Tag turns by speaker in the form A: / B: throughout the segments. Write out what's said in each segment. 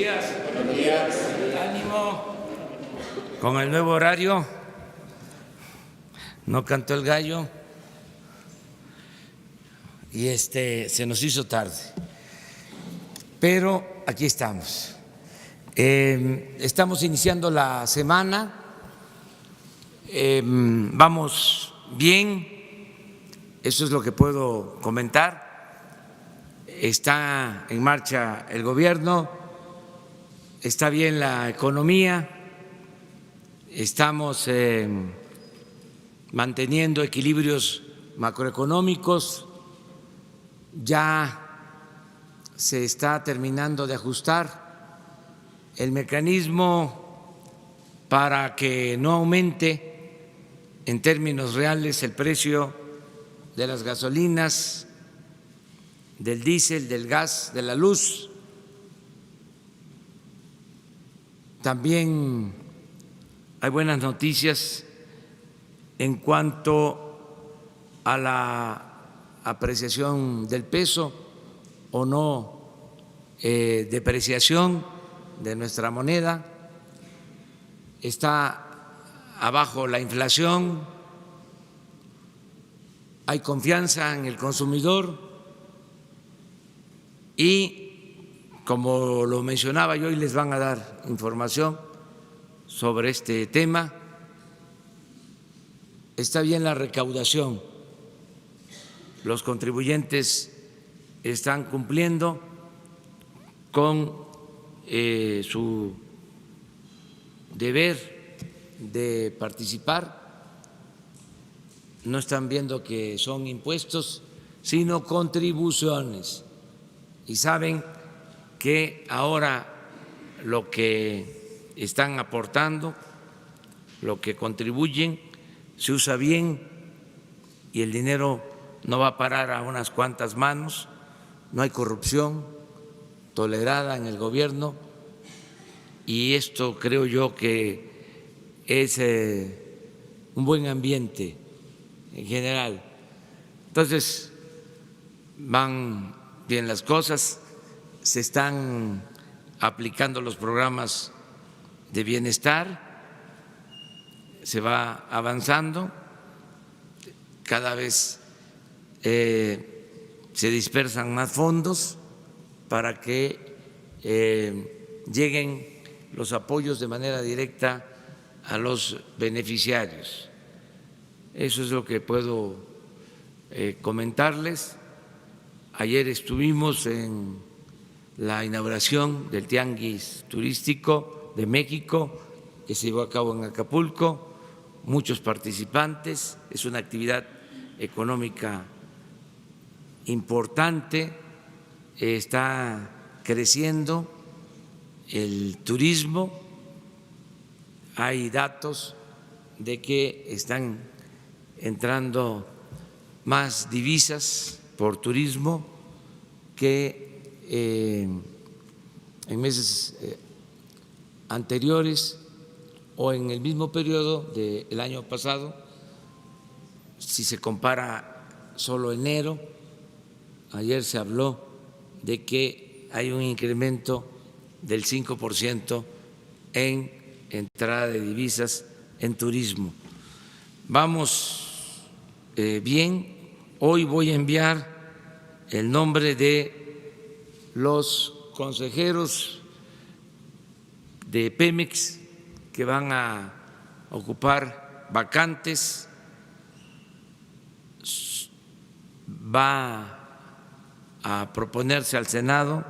A: días. Buenos días. Ánimo. Con el nuevo horario. No cantó el gallo. Y se nos hizo tarde. Pero aquí estamos. Estamos iniciando la semana. Vamos bien. Eso es lo que puedo comentar. Está en marcha el gobierno, está bien la economía, estamos manteniendo equilibrios macroeconómicos, ya se está terminando de ajustar el mecanismo para que no aumente en términos reales el precio de las gasolinas, del diésel, del gas, de la luz. También hay buenas noticias en cuanto a la apreciación del peso o no depreciación de nuestra moneda. Está abajo la inflación, hay confianza en el consumidor. Y como lo mencionaba yo, hoy les van a dar información sobre este tema. Está bien la recaudación, los contribuyentes están cumpliendo con su deber de participar, no están viendo que son impuestos, sino contribuciones. Y saben que ahora lo que están aportando, lo que contribuyen, se usa bien y el dinero no va a parar a unas cuantas manos, no hay corrupción tolerada en el gobierno y esto creo yo que es un buen ambiente en general. Entonces, van bien las cosas, se están aplicando los programas de bienestar, se va avanzando, cada vez se dispersan más fondos para que lleguen los apoyos de manera directa a los beneficiarios. Eso es lo que puedo comentarles. Ayer estuvimos en la inauguración del Tianguis Turístico de México, que se llevó a cabo en Acapulco, muchos participantes, es una actividad económica importante, está creciendo el turismo, hay datos de que están entrando más divisas por turismo que en meses anteriores o en el mismo periodo del año pasado. Si se compara solo enero, ayer se habló de que hay un incremento del 5% en entrada de divisas en turismo. Vamos bien. Hoy voy a enviar el nombre de los consejeros de Pemex que van a ocupar vacantes. Va a proponerse al Senado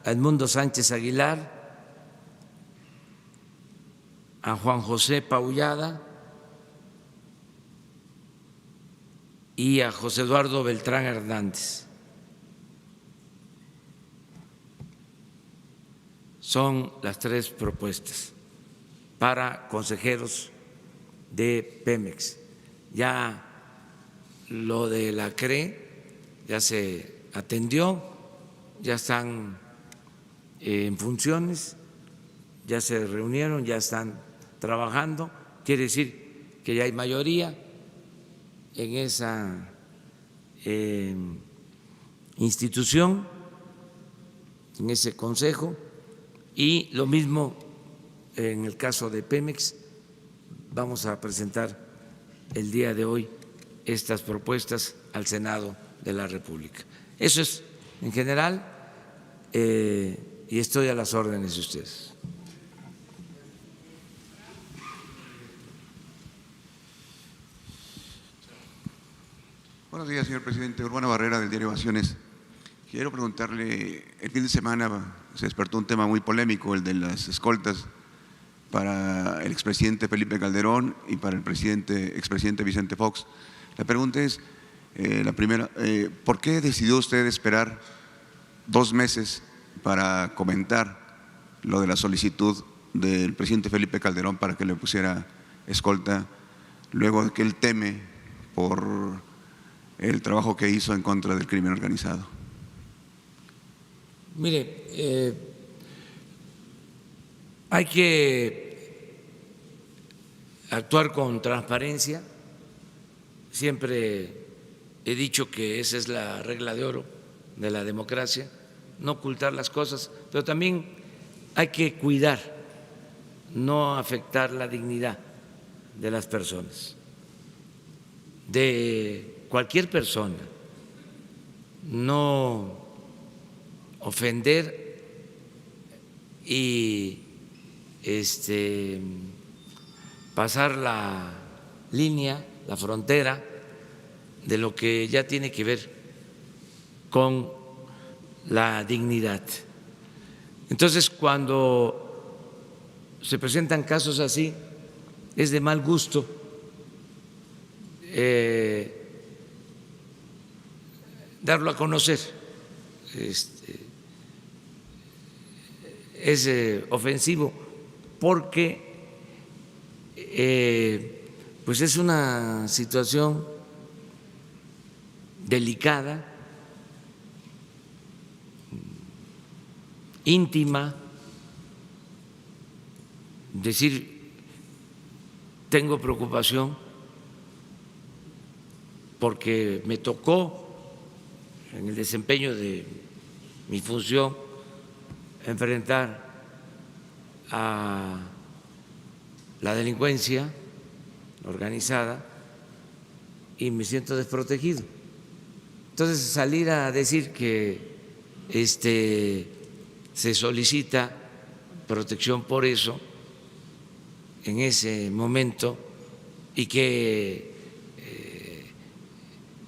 A: a Edmundo Sánchez Aguilar, a Juan José Paullada y a José Eduardo Beltrán Hernández. Son las tres propuestas para consejeros de Pemex. Ya lo de la CRE ya se atendió, ya están en funciones, ya se reunieron, ya están trabajando. Quiere decir que ya hay mayoría en esa institución, en ese consejo, Y lo mismo en el caso de Pemex, vamos a presentar el día de hoy estas propuestas al Senado de la República. Eso es en general, y estoy a las órdenes de ustedes.
B: Buenos días, señor presidente. Urbano Barrera, del diario Ovaciones. Quiero preguntarle, el fin de semana se despertó un tema muy polémico, el de las escoltas para el expresidente Felipe Calderón y para el expresidente Vicente Fox. La pregunta es, la primera, ¿por qué decidió usted esperar 2 meses para comentar lo de la solicitud del presidente Felipe Calderón para que le pusiera escolta, luego de que él teme por el trabajo que hizo en contra del crimen organizado?
A: Mire, hay que actuar con transparencia. Siempre he dicho que esa es la regla de oro de la democracia, no ocultar las cosas, pero también hay que cuidar, no afectar la dignidad de las personas, de cualquier persona, no ofender y pasar la línea, la frontera de lo que ya tiene que ver con la dignidad. Entonces, cuando se presentan casos así, es de mal gusto darlo a conocer. Es ofensivo porque pues es una situación delicada, íntima. Decir, tengo preocupación porque me tocó en el desempeño de mi función enfrentar a la delincuencia organizada y me siento desprotegido. Entonces, salir a decir que se solicita protección por eso en ese momento y que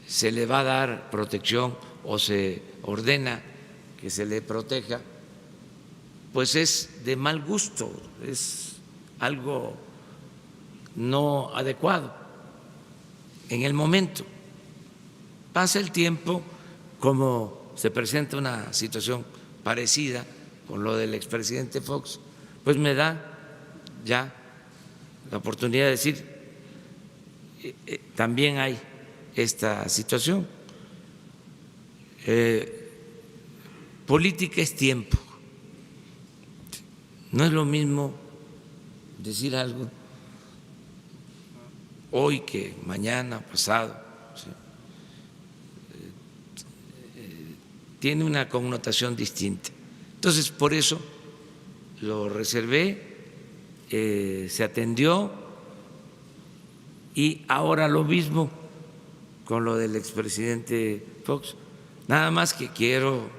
A: se le va a dar protección o se ordena que se le proteja, pues es de mal gusto, es algo no adecuado en el momento. Pasa el tiempo, como se presenta una situación parecida con lo del expresidente Fox, pues me da ya la oportunidad de decir, también hay esta situación. Política es tiempo. No es lo mismo decir algo hoy que mañana, pasado. ¿Sí? Tiene una connotación distinta. Entonces, por eso lo reservé, se atendió, y ahora lo mismo con lo del expresidente Fox. Nada más que quiero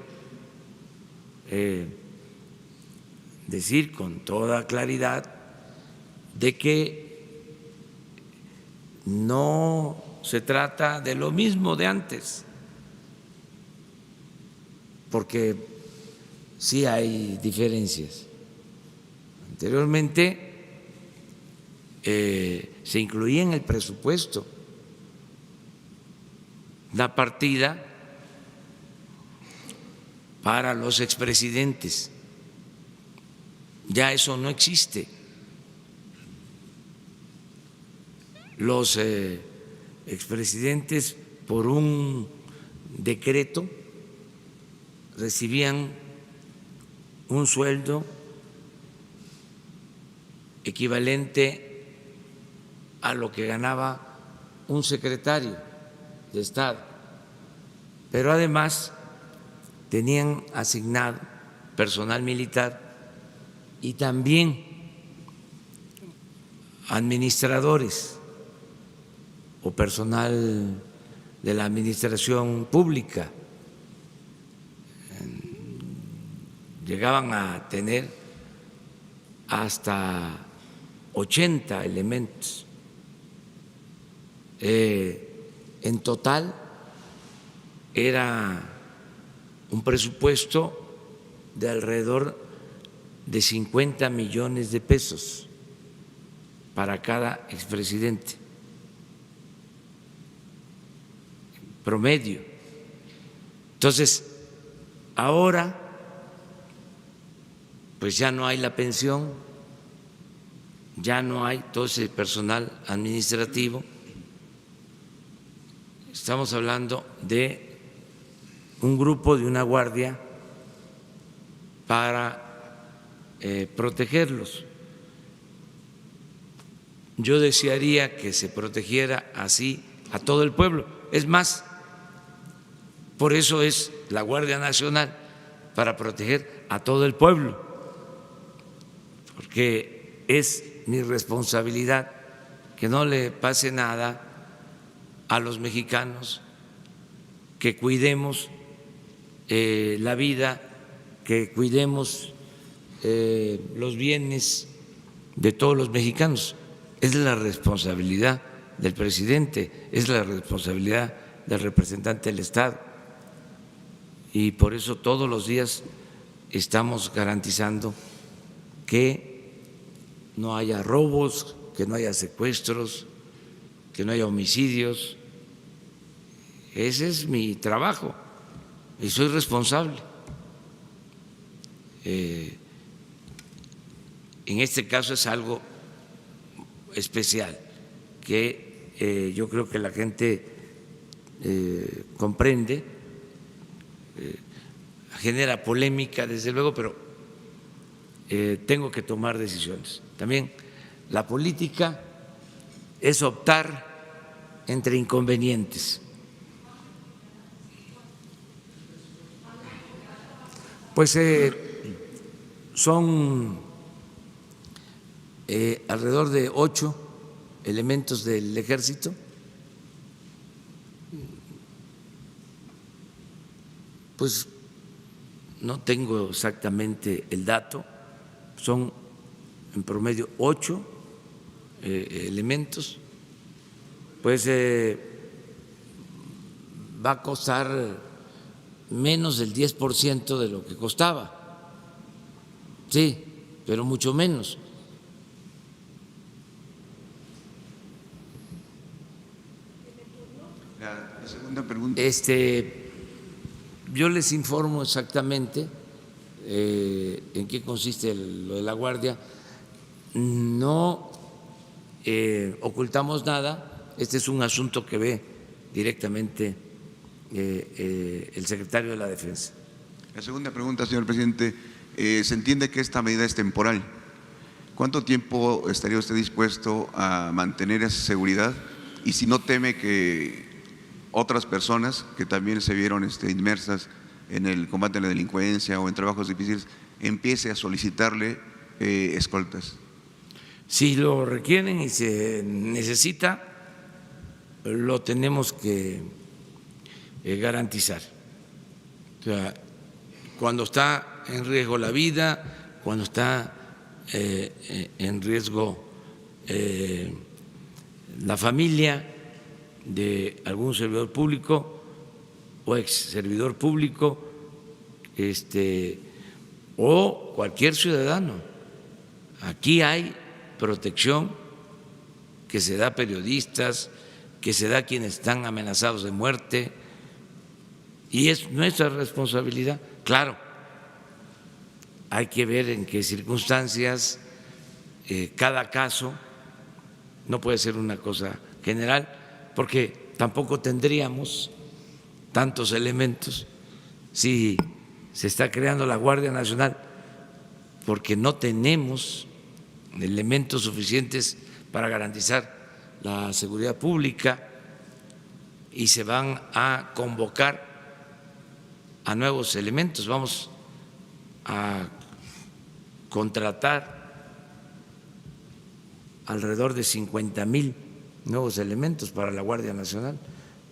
A: decir con toda claridad de que no se trata de lo mismo de antes, porque sí hay diferencias. Anteriormente se incluía en el presupuesto la partida para los expresidentes. Ya eso no existe. Los expresidentes, por un decreto, recibían un sueldo equivalente a lo que ganaba un secretario de Estado, pero además tenían asignado personal militar y también administradores o personal de la administración pública llegaban a tener hasta 80 elementos. En total era un presupuesto de alrededor de 50 millones de pesos para cada expresidente, promedio. Entonces, ahora pues ya no hay la pensión, ya no hay todo ese personal administrativo. Estamos hablando de un grupo, de una guardia para protegerlos. Yo desearía que se protegiera así a todo el pueblo. Es más, por eso es la Guardia Nacional, para proteger a todo el pueblo, porque es mi responsabilidad que no le pase nada a los mexicanos, que cuidemos la vida, que cuidemos los bienes de todos los mexicanos. Es la responsabilidad del presidente, es la responsabilidad del representante del Estado, y por eso todos los días estamos garantizando que no haya robos, que no haya secuestros, que no haya homicidios. Ese es mi trabajo y soy responsable. En este caso es algo especial que yo creo que la gente comprende, genera polémica desde luego, pero tengo que tomar decisiones. También la política es optar entre inconvenientes. Pues son alrededor de 8 elementos del Ejército. Pues no tengo exactamente el dato, son en promedio 8 elementos. Pues va a costar menos del 10% de lo que costaba, sí, pero mucho menos.
B: La segunda pregunta.
A: Yo les informo exactamente en qué consiste lo de la guardia. No ocultamos nada. Este es un asunto que ve directamente el secretario de la Defensa.
B: La segunda pregunta, señor presidente. Se entiende que esta medida es temporal. ¿Cuánto tiempo estaría usted dispuesto a mantener esa seguridad? Y si no teme que otras personas que también se vieron inmersas en el combate a la delincuencia o en trabajos difíciles empiece a solicitarle escoltas.
A: Si lo requieren y se necesita, lo tenemos que garantizar. O sea, cuando está en riesgo la vida, cuando está en riesgo la familia de algún servidor público o ex servidor público, o cualquier ciudadano. Aquí hay protección que se da a periodistas, que se da a quienes están amenazados de muerte, y es nuestra responsabilidad. Claro, hay que ver en qué circunstancias, cada caso, no puede ser una cosa general, porque tampoco tendríamos tantos elementos si se está creando la Guardia Nacional, porque no tenemos elementos suficientes para garantizar la seguridad pública y se van a convocar a nuevos elementos. Vamos a contratar alrededor de 50,000 nuevos elementos para la Guardia Nacional,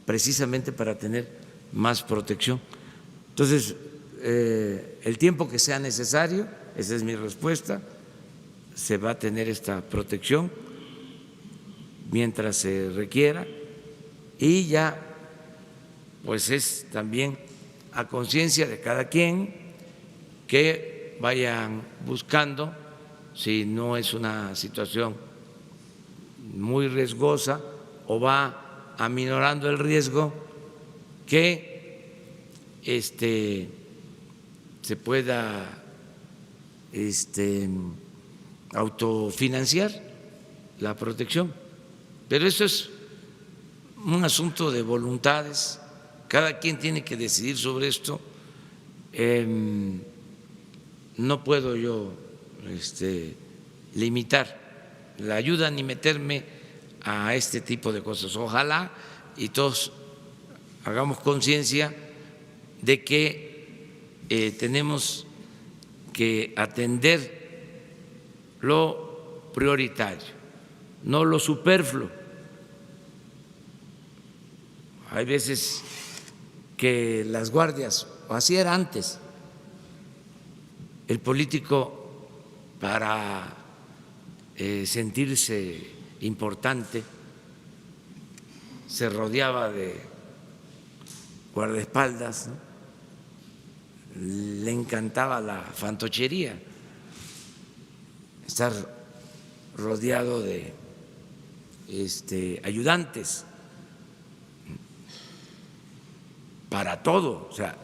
A: precisamente para tener más protección. Entonces, el tiempo que sea necesario, esa es mi respuesta, se va a tener esta protección mientras se requiera, y ya pues es también a conciencia de cada quien que vayan buscando, si no es una situación muy riesgosa o va aminorando el riesgo, que se pueda autofinanciar la protección. Pero eso es un asunto de voluntades, cada quien tiene que decidir sobre esto. No puedo yo limitar la ayuda ni meterme a este tipo de cosas. Ojalá y todos hagamos conciencia de que tenemos que atender lo prioritario, no lo superfluo. Hay veces que las guardias, o así era antes, el político para sentirse importante se rodeaba de guardaespaldas, ¿no? Le encantaba la fantochería, estar rodeado de ayudantes para todo, o sea,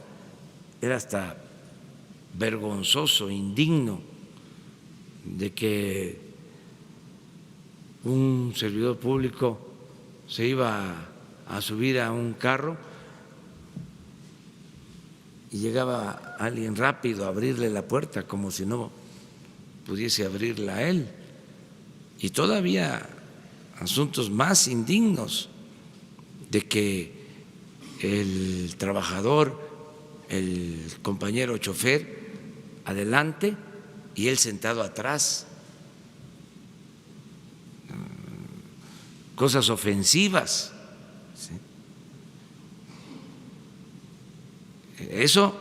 A: era hasta vergonzoso, indigno de que un servidor público se iba a subir a un carro y llegaba alguien rápido a abrirle la puerta como si no pudiese abrirla a él. Y todavía asuntos más indignos de que el trabajador, el compañero chofer, adelante y él sentado atrás. Cosas ofensivas. ¿Sí? Eso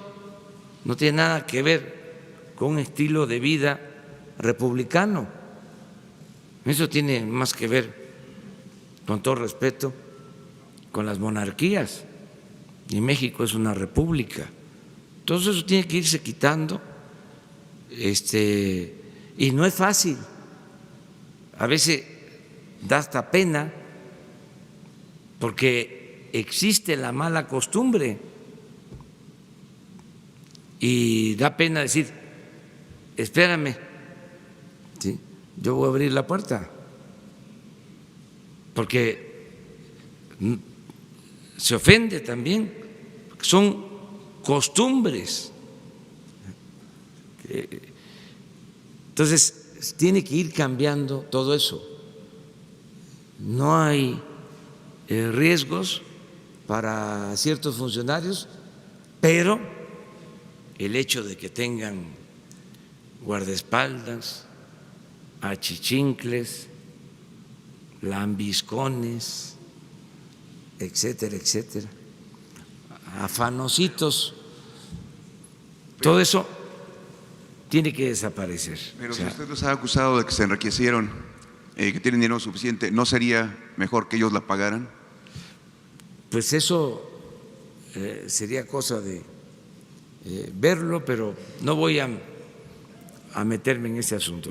A: no tiene nada que ver con un estilo de vida republicano. Eso tiene más que ver, con todo respeto, con las monarquías. Y México es una república. Entonces eso tiene que irse quitando, y no es fácil. A veces da hasta pena porque existe la mala costumbre y da pena decir, espérame, ¿sí? Yo voy a abrir la puerta, porque se ofende también, son costumbres. Entonces, tiene que ir cambiando todo eso. No hay riesgos para ciertos funcionarios, pero el hecho de que tengan guardaespaldas, achichincles, lambiscones, etcétera, etcétera, afanositos, todo eso tiene que desaparecer.
B: Pero si usted los ha acusado de que se enriquecieron, que tienen dinero suficiente, ¿no sería mejor que ellos la pagaran?
A: Pues eso sería cosa de verlo, pero no voy a meterme en ese asunto.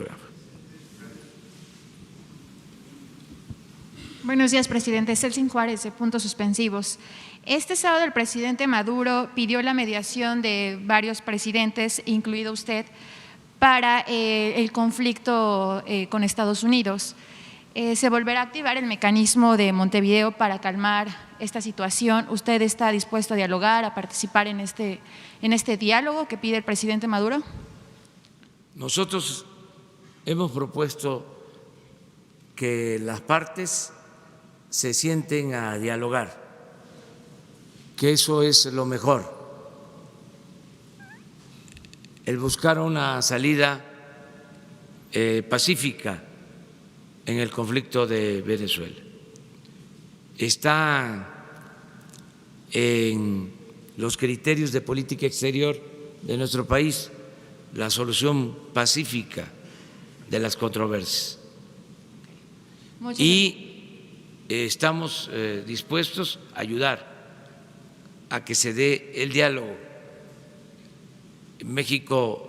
C: Buenos días, presidente. Celsin Juárez, de Puntos Suspensivos. Este sábado el presidente Maduro pidió la mediación de varios presidentes, incluido usted, para el conflicto con Estados Unidos. ¿Se volverá a activar el mecanismo de Montevideo para calmar esta situación? ¿Usted está dispuesto a dialogar, a participar en este diálogo que pide el presidente Maduro?
A: Nosotros hemos propuesto que las partes se sienten a dialogar, que eso es lo mejor. El buscar una salida pacífica en el conflicto de Venezuela. Está en los criterios de política exterior de nuestro país la solución pacífica de las controversias. Y estamos dispuestos a ayudar a que se dé el diálogo. México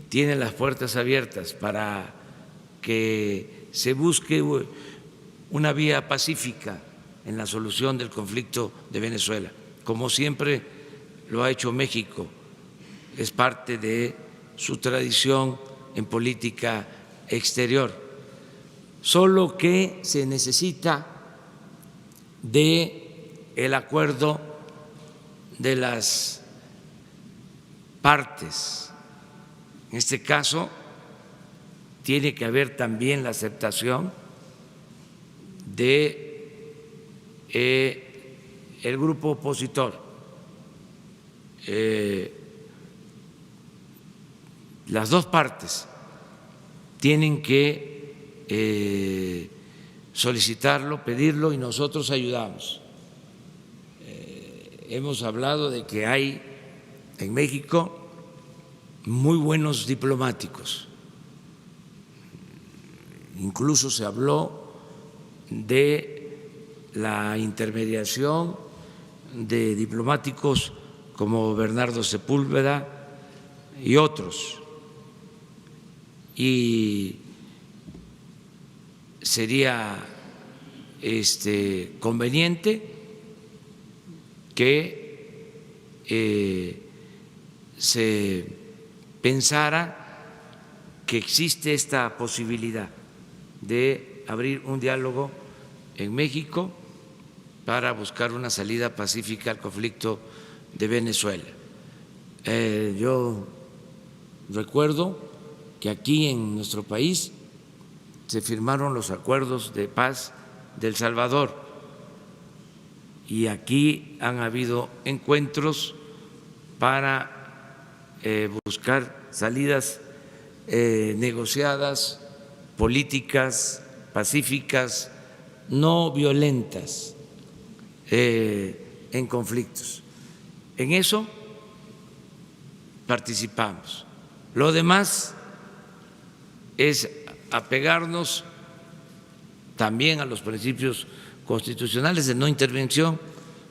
A: tiene las puertas abiertas para que se busque una vía pacífica en la solución del conflicto de Venezuela, como siempre lo ha hecho México. Es parte de su tradición en política exterior. Solo que se necesita del acuerdo de las partes. En este caso, tiene que haber también la aceptación de el grupo opositor. Las dos partes tienen que solicitarlo, pedirlo, y nosotros ayudamos. Hemos hablado de que hay en México muy buenos diplomáticos. Incluso se habló de la intermediación de diplomáticos como Bernardo Sepúlveda y otros. Y sería conveniente que se pensara que existe esta posibilidad de abrir un diálogo en México para buscar una salida pacífica al conflicto de Venezuela. Yo recuerdo que aquí en nuestro país se firmaron los acuerdos de paz de El Salvador y aquí han habido encuentros para buscar salidas negociadas, políticas, pacíficas, no violentas en conflictos. En eso participamos. Lo demás es apegarnos también a los principios constitucionales de no intervención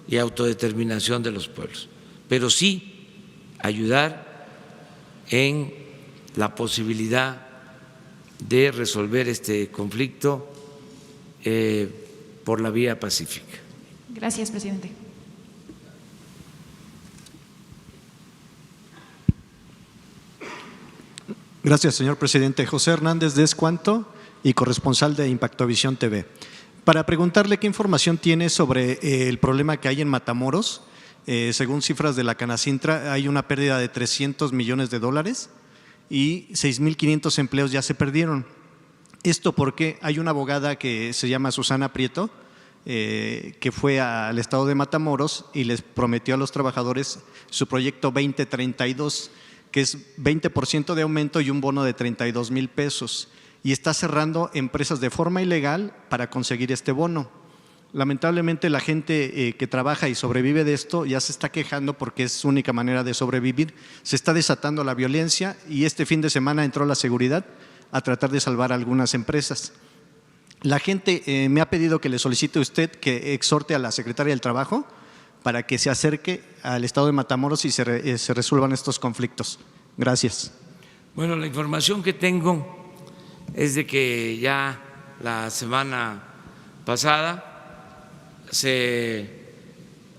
A: y autodeterminación de los pueblos, pero sí ayudar en la posibilidad de resolver este conflicto por la vía pacífica.
C: Gracias, presidente.
D: Gracias, señor presidente. José Hernández de Escuanto y corresponsal de Impactovisión TV. Para preguntarle qué información tiene sobre el problema que hay en Matamoros. Según cifras de la Canacintra, hay una pérdida de $300 millones y 6.500 empleos ya se perdieron. Esto porque hay una abogada que se llama Susana Prieto, que fue al estado de Matamoros y les prometió a los trabajadores su proyecto 2032, que es 20% de aumento y un bono de 32,000 pesos. Y está cerrando empresas de forma ilegal para conseguir este bono. Lamentablemente la gente que trabaja y sobrevive de esto ya se está quejando porque es su única manera de sobrevivir. Se está desatando la violencia y este fin de semana entró la seguridad a tratar de salvar a algunas empresas. La gente me ha pedido que le solicite a usted que exhorte a la secretaria del Trabajo para que se acerque al estado de Matamoros y se resuelvan estos conflictos. Gracias.
A: Bueno, la información que tengo es de que ya la semana pasada se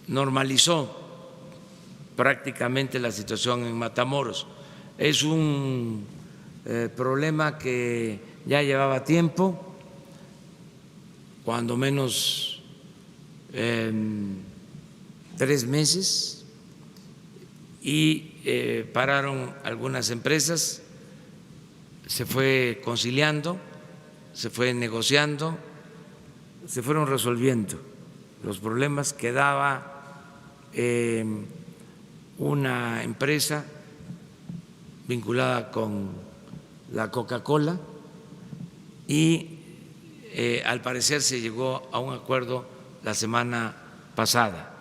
A: normalizó prácticamente la situación en Matamoros. Es un problema que ya llevaba tiempo, cuando menos 3 meses, y pararon algunas empresas, se fue conciliando, se fue negociando, se fueron resolviendo los problemas. Quedaba una empresa vinculada con la Coca-Cola y al parecer se llegó a un acuerdo la semana pasada.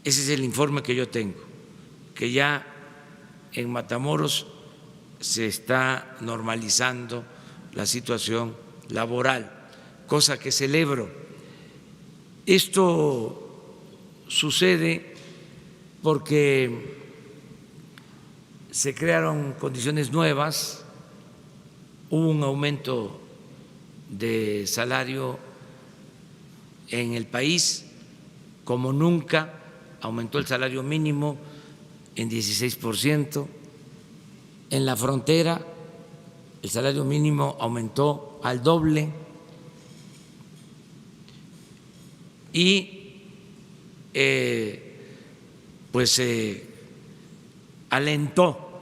A: Ese es el informe que yo tengo, que ya en Matamoros se está normalizando la situación laboral, cosa que celebro. Esto sucede porque se crearon condiciones nuevas, hubo un aumento de salario en el país como nunca, aumentó el salario mínimo en 16%, en la frontera el salario mínimo aumentó al doble y pues alentó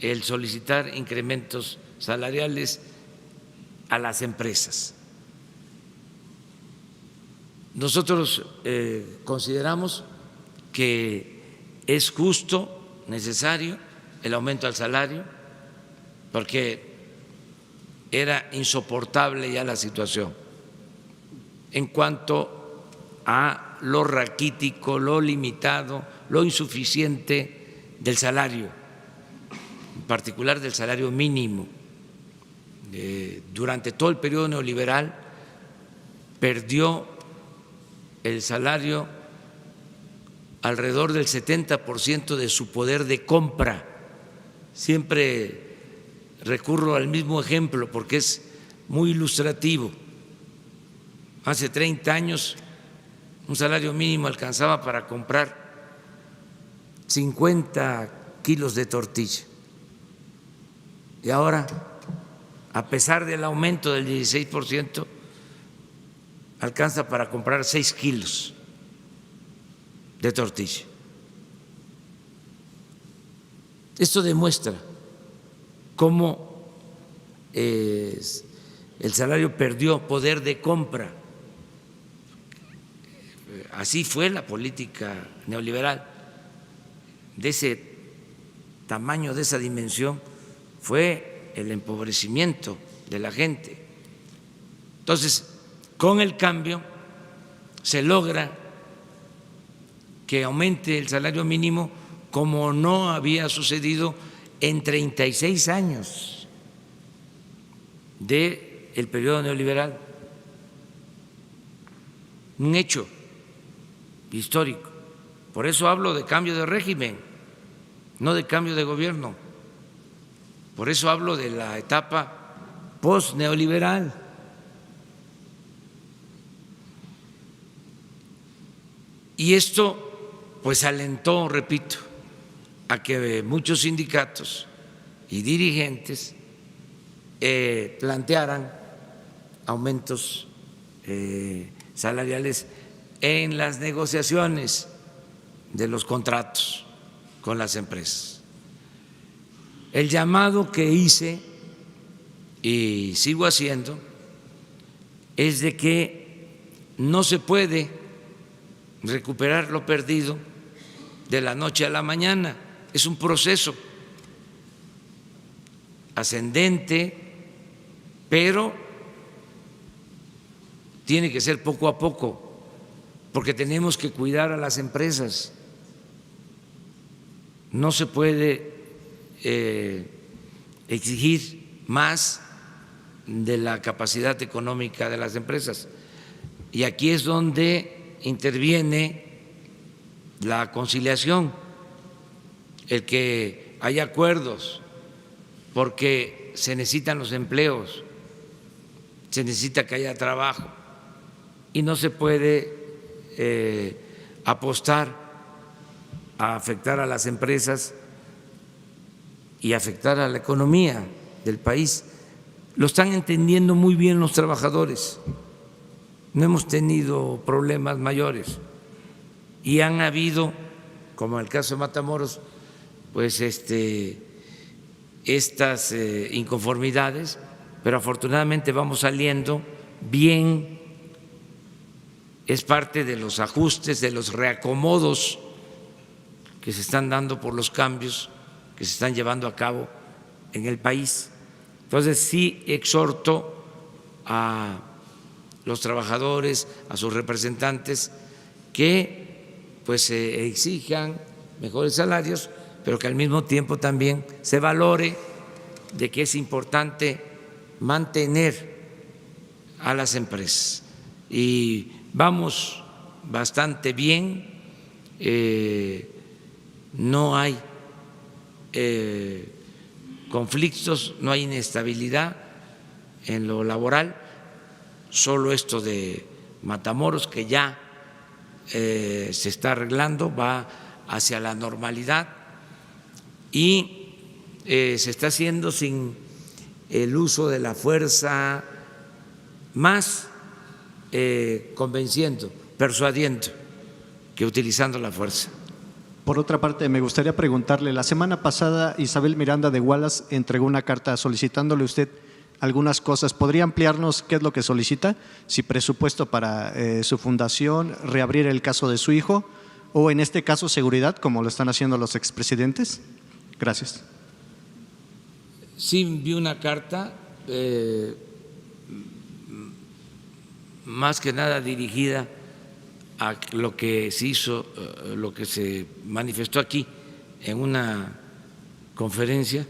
A: el solicitar incrementos salariales a las empresas. Nosotros consideramos que es justo, necesario el aumento al salario, porque era insoportable ya la situación en cuanto a lo raquítico, lo limitado, lo insuficiente del salario, en particular del salario mínimo. Durante todo el periodo neoliberal perdió el salario alrededor del 70% de su poder de compra. Siempre recurro al mismo ejemplo porque es muy ilustrativo. Hace 30 años un salario mínimo alcanzaba para comprar 50 kilos de tortilla y ahora, a pesar del aumento del 16%, alcanza para comprar 6 kilos de tortilla. Esto demuestra cómo el salario perdió poder de compra. Así fue la política neoliberal. De ese tamaño, de esa dimensión, fue el empobrecimiento de la gente. Entonces, con el cambio se logra que aumente el salario mínimo como no había sucedido en 36 años del periodo neoliberal. Un hecho histórico. Por eso hablo de cambio de régimen, no de cambio de gobierno. Por eso hablo de la etapa post-neoliberal. Y esto pues alentó, repito, a que muchos sindicatos y dirigentes plantearan aumentos salariales en las negociaciones de los contratos con las empresas. El llamado que hice y sigo haciendo es de que no se puede recuperar lo perdido de la noche a la mañana. Es un proceso ascendente, pero tiene que ser poco a poco, porque tenemos que cuidar a las empresas. No se puede exigir más de la capacidad económica de las empresas. Y aquí es donde interviene la conciliación, el que haya acuerdos, porque se necesitan los empleos, se necesita que haya trabajo y no se puede apostar a afectar a las empresas y afectar a la economía del país. Lo están entendiendo muy bien los trabajadores. No hemos tenido problemas mayores y han habido, como en el caso de Matamoros, pues estas inconformidades, pero afortunadamente vamos saliendo bien. Es parte de los ajustes, de los reacomodos que se están dando por los cambios que se están llevando a cabo en el país. Entonces sí exhorto a los trabajadores, a sus representantes, que pues se exijan mejores salarios, pero que al mismo tiempo también se valore de que es importante mantener a las empresas. Y vamos bastante bien, no hay conflictos, no hay inestabilidad en lo laboral, solo esto de Matamoros que ya se está arreglando, va hacia la normalidad y se está haciendo sin el uso de la fuerza, más convenciendo, persuadiendo que utilizando la fuerza.
D: Por otra parte, me gustaría preguntarle, la semana pasada Isabel Miranda de Wallace entregó una carta solicitándole a usted algunas cosas. ¿Podría ampliarnos qué es lo que solicita? Si presupuesto para su fundación, reabrir el caso de su hijo o en este caso seguridad, como lo están haciendo los expresidentes. Gracias.
A: Sí, vi una carta más que nada dirigida a lo que se hizo, lo que se manifestó aquí en una conferencia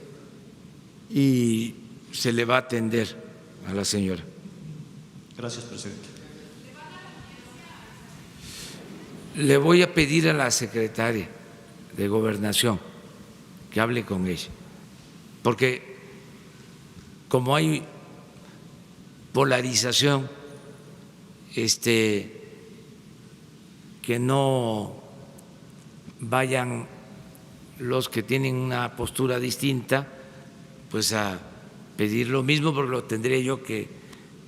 A: y se le va a atender a la señora.
D: Gracias, presidente.
A: Le voy a pedir a la secretaria de Gobernación que hable con ella, porque como hay polarización, que no vayan los que tienen una postura distinta, pues a pedir lo mismo, porque lo tendría yo que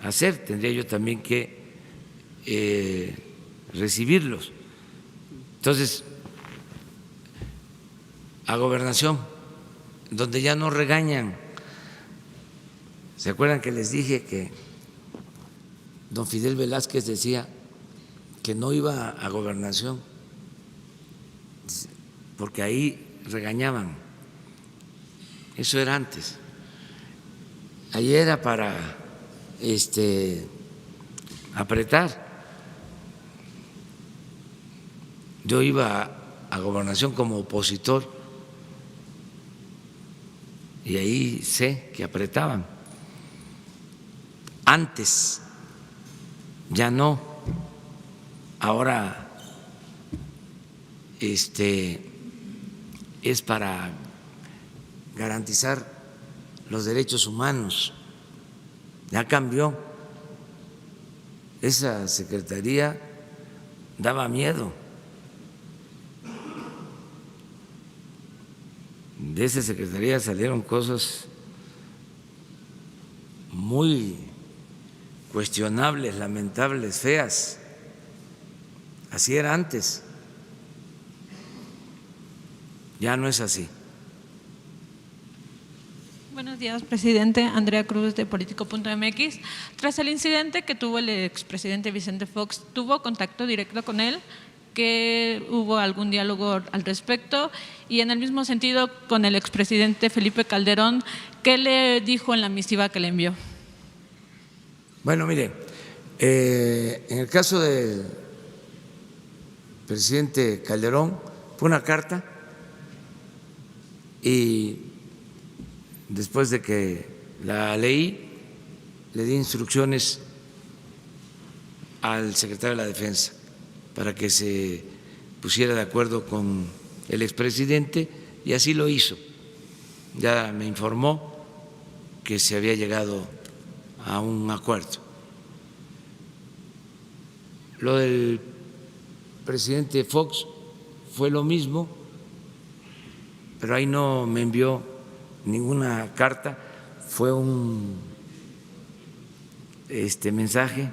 A: hacer, tendría yo también que recibirlos. Entonces, a Gobernación, donde ya no regañan. ¿Se acuerdan que les dije que don Fidel Velázquez decía que no iba a Gobernación porque ahí regañaban? Eso era antes. Ahí era para apretar. Yo iba a Gobernación como opositor y ahí sé que apretaban. Antes ya no. Ahora es para garantizar los derechos humanos. Ya cambió. Esa secretaría daba miedo. De esa secretaría salieron cosas muy cuestionables, lamentables, feas. Así era antes. Ya no es así.
E: Buenos días, presidente. Andrea Cruz, de Político.mx. Tras el incidente que tuvo el expresidente Vicente Fox, ¿tuvo contacto directo con él? ¿Que hubo algún diálogo al respecto? Y en el mismo sentido, con el expresidente Felipe Calderón, ¿qué le dijo en la misiva que le envió?
A: Bueno, mire, en el caso del presidente Calderón fue una carta y después de que la leí le di instrucciones al secretario de la Defensa para que se pusiera de acuerdo con el expresidente y así lo hizo. Ya me informó que se había llegado a un acuerdo. Lo del presidente Fox fue lo mismo, pero ahí no me envió ninguna carta, fue un mensaje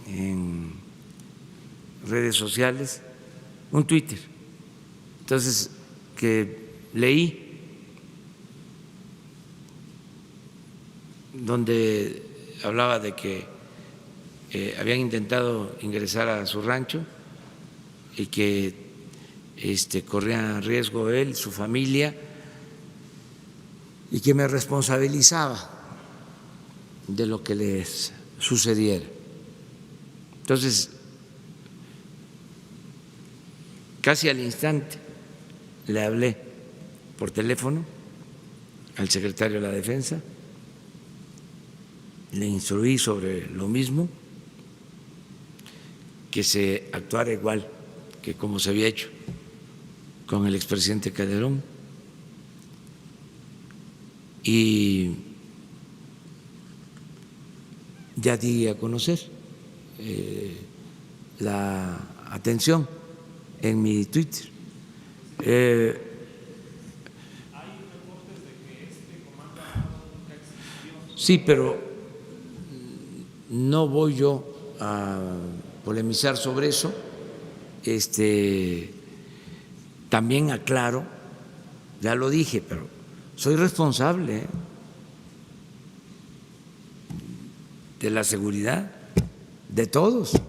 A: en redes sociales, un Twitter. Entonces, que leí donde hablaba de que habían intentado ingresar a su rancho y que corría riesgo él, su familia, y que me responsabilizaba de lo que les sucediera. Entonces, casi al instante le hablé por teléfono al secretario de la Defensa, le instruí sobre lo mismo, que se actuara igual que como se había hecho con el expresidente Calderón, y ya di a conocer la atención en mi Twitter. Sí, pero no voy yo a polemizar sobre eso. También aclaro, ya lo dije, pero soy responsable de la seguridad de todos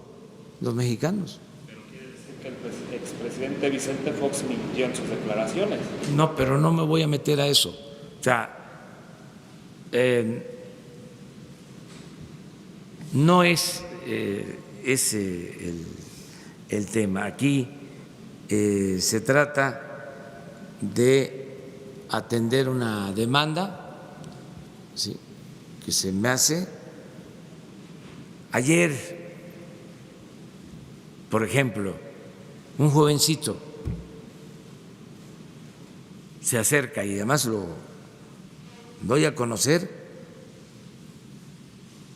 A: los mexicanos.
F: Pero quiere decir que el expresidente Vicente Fox mintió en sus declaraciones.
A: No, pero no me voy a meter a eso. O sea, no es ese el tema. Aquí se trata de atender una demanda, ¿sí?, que se me hace. Ayer, por ejemplo, un jovencito se acerca y además lo doy a conocer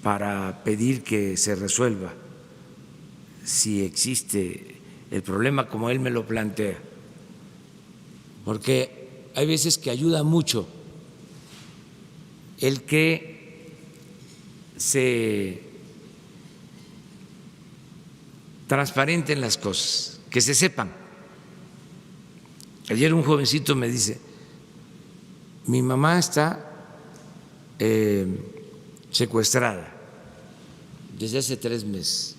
A: para pedir que se resuelva si existe el problema como él me lo plantea, porque hay veces que ayuda mucho el que se transparenten las cosas, que se sepan. Ayer un jovencito me dice: mi mamá está secuestrada desde hace 3 meses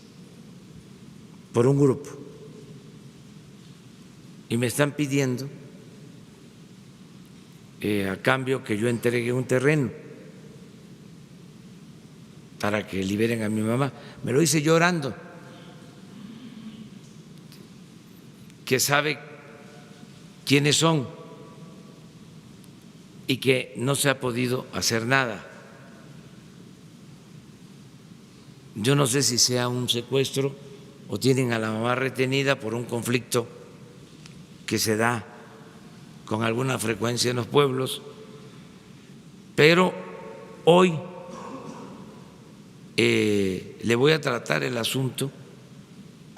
A: por un grupo y me están pidiendo a cambio que yo entregue un terreno para que liberen a mi mamá. Me lo hice llorando, que sabe quiénes son y que no se ha podido hacer nada. Yo no sé si sea un secuestro o tienen a la mamá retenida por un conflicto que se da con alguna frecuencia en los pueblos, pero hoy le voy a tratar el asunto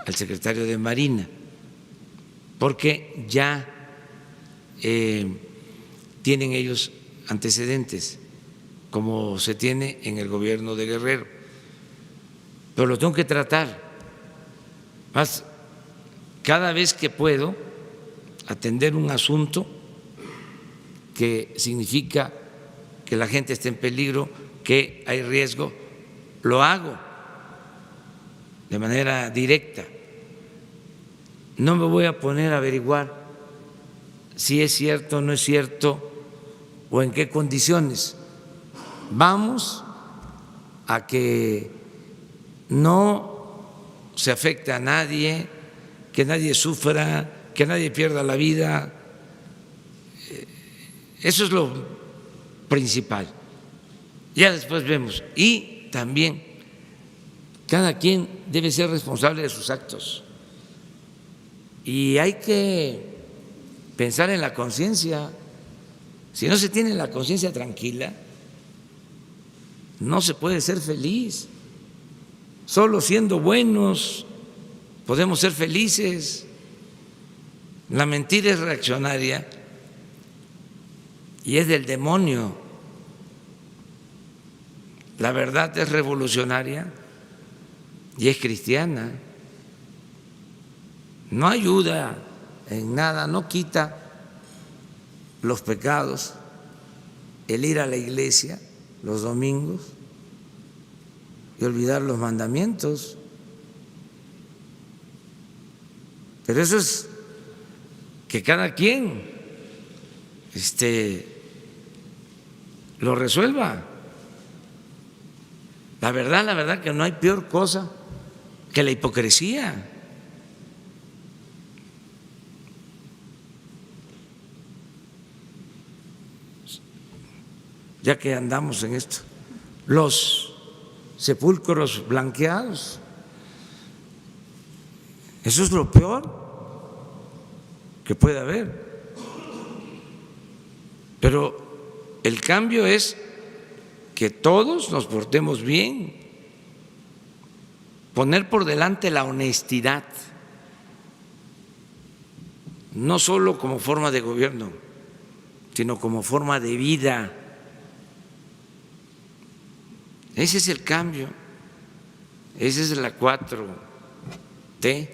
A: al secretario de Marina, porque ya tienen ellos antecedentes, como se tiene en el gobierno de Guerrero, pero lo tengo que tratar. Más, cada vez que puedo atender un asunto que significa que la gente está en peligro, que hay riesgo, lo hago de manera directa. No me voy a poner a averiguar si es cierto o no es cierto o en qué condiciones. Vamos a que no se afecte a nadie, que nadie sufra, que nadie pierda la vida. Eso es lo principal. Ya después vemos. Y también cada quien debe ser responsable de sus actos. Y hay que pensar en la conciencia. Si no se tiene la conciencia tranquila, no se puede ser feliz. Solo siendo buenos podemos ser felices. La mentira es reaccionaria y es del demonio. La verdad es revolucionaria y es cristiana. No ayuda en nada, no quita los pecados el ir a la iglesia los domingos y olvidar los mandamientos. Pero eso es que cada quien lo resuelva. La verdad que no hay peor cosa que la hipocresía. Ya que andamos en esto, los sepulcros blanqueados, eso es lo peor que puede haber. Pero el cambio es que todos nos portemos bien, poner por delante la honestidad, no solo como forma de gobierno, sino como forma de vida. Ese es el cambio, esa es la 4T.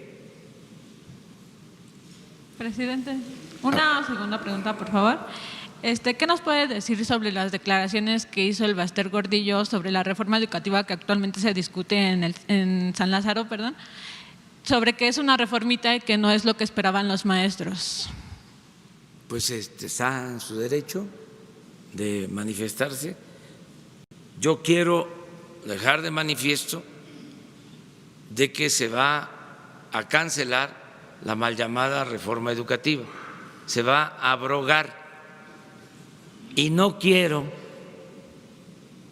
E: Presidente, una segunda pregunta, por favor. ¿Qué nos puede decir sobre las declaraciones que hizo el Baster Gordillo sobre la reforma educativa que actualmente se discute en San Lázaro, sobre que es una reformita y que no es lo que esperaban los maestros?
A: Pues está en su derecho de manifestarse. Yo quiero dejar de manifiesto de que se va a cancelar la mal llamada reforma educativa, se va a abrogar. Y no quiero,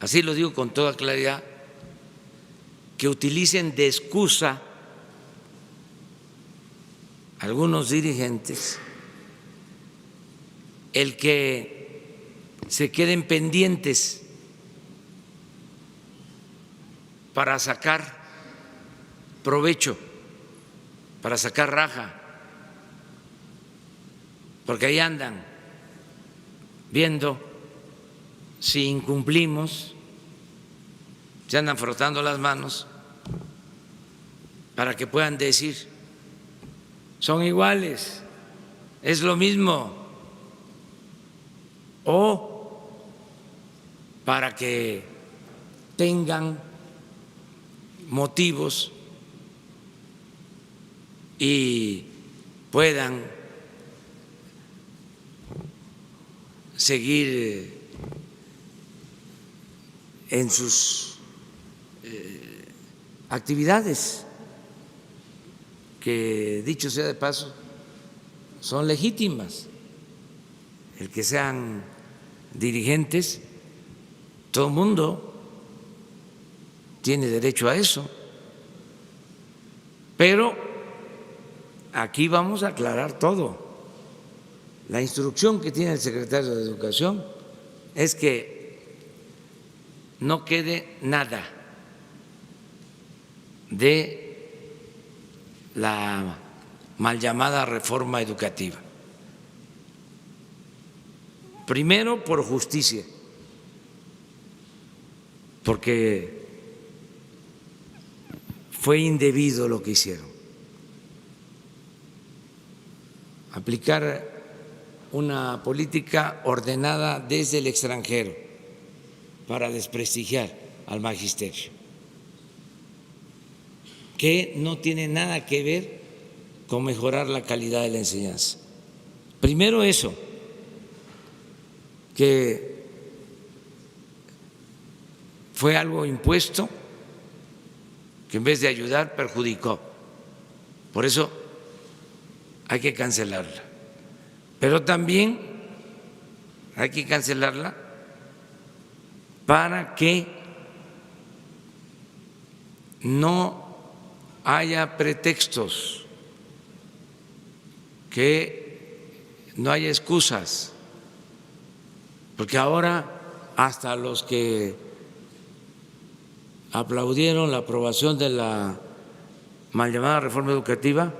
A: así lo digo con toda claridad, que utilicen de excusa algunos dirigentes el que se queden pendientes para sacar provecho, para sacar raja, porque ahí andan viendo si incumplimos, se andan frotando las manos para que puedan decir, son iguales, es lo mismo, o para que tengan motivos y puedan seguir en sus actividades, que dicho sea de paso, son legítimas. El que sean dirigentes, todo el mundo tiene derecho a eso, pero aquí vamos a aclarar todo. La instrucción que tiene el secretario de Educación es que no quede nada de la mal llamada reforma educativa. Primero, por justicia, porque fue indebido lo que hicieron. Aplicar una política ordenada desde el extranjero para desprestigiar al magisterio, que no tiene nada que ver con mejorar la calidad de la enseñanza. Primero eso, que fue algo impuesto que en vez de ayudar perjudicó. Por eso hay que cancelarla. Pero también hay que cancelarla para que no haya pretextos, que no haya excusas, porque ahora hasta los que aplaudieron la aprobación de la mal llamada reforma educativa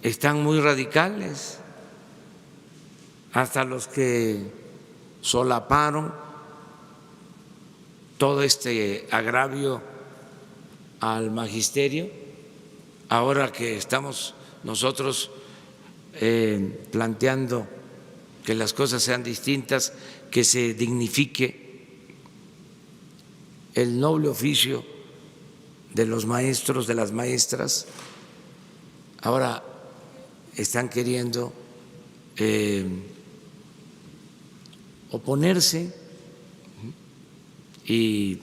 A: están muy radicales, hasta los que solaparon todo este agravio al magisterio, ahora que estamos nosotros planteando que las cosas sean distintas, que se dignifique el noble oficio de los maestros, de las maestras, ahora están queriendo oponerse y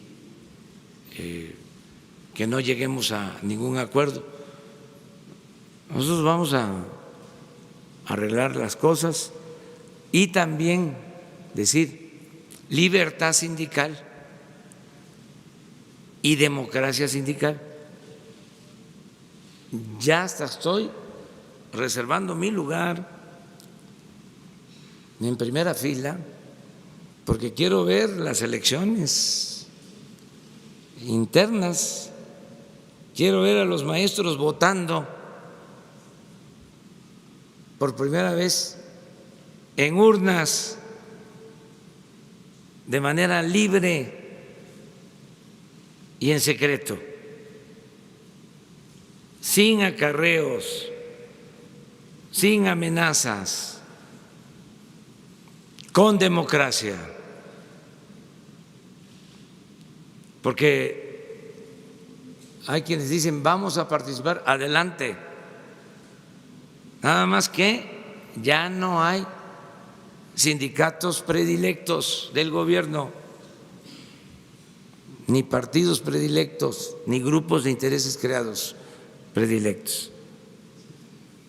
A: que no lleguemos a ningún acuerdo. Nosotros vamos a arreglar las cosas y también decir libertad sindical y democracia sindical. Ya hasta estoy reservando mi lugar en primera fila porque quiero ver las elecciones internas, quiero ver a los maestros votando por primera vez en urnas de manera libre y en secreto, sin acarreos, sin amenazas, con democracia. Porque hay quienes dicen vamos a participar, adelante. Nada más que ya no hay sindicatos predilectos del gobierno, ni partidos predilectos, ni grupos de intereses creados predilectos.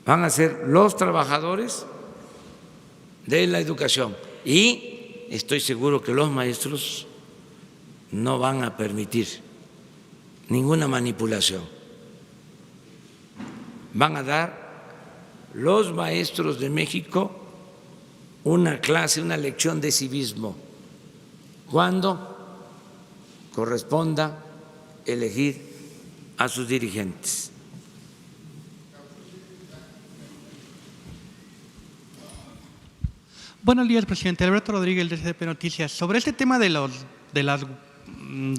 A: Van a ser los trabajadores de la educación y estoy seguro que los maestros no van a permitir ninguna manipulación. Van a dar los maestros de México una clase, una lección de civismo cuando corresponda elegir a sus dirigentes.
G: Buenos días, presidente. Alberto Rodríguez, de SDP Noticias. Sobre este tema de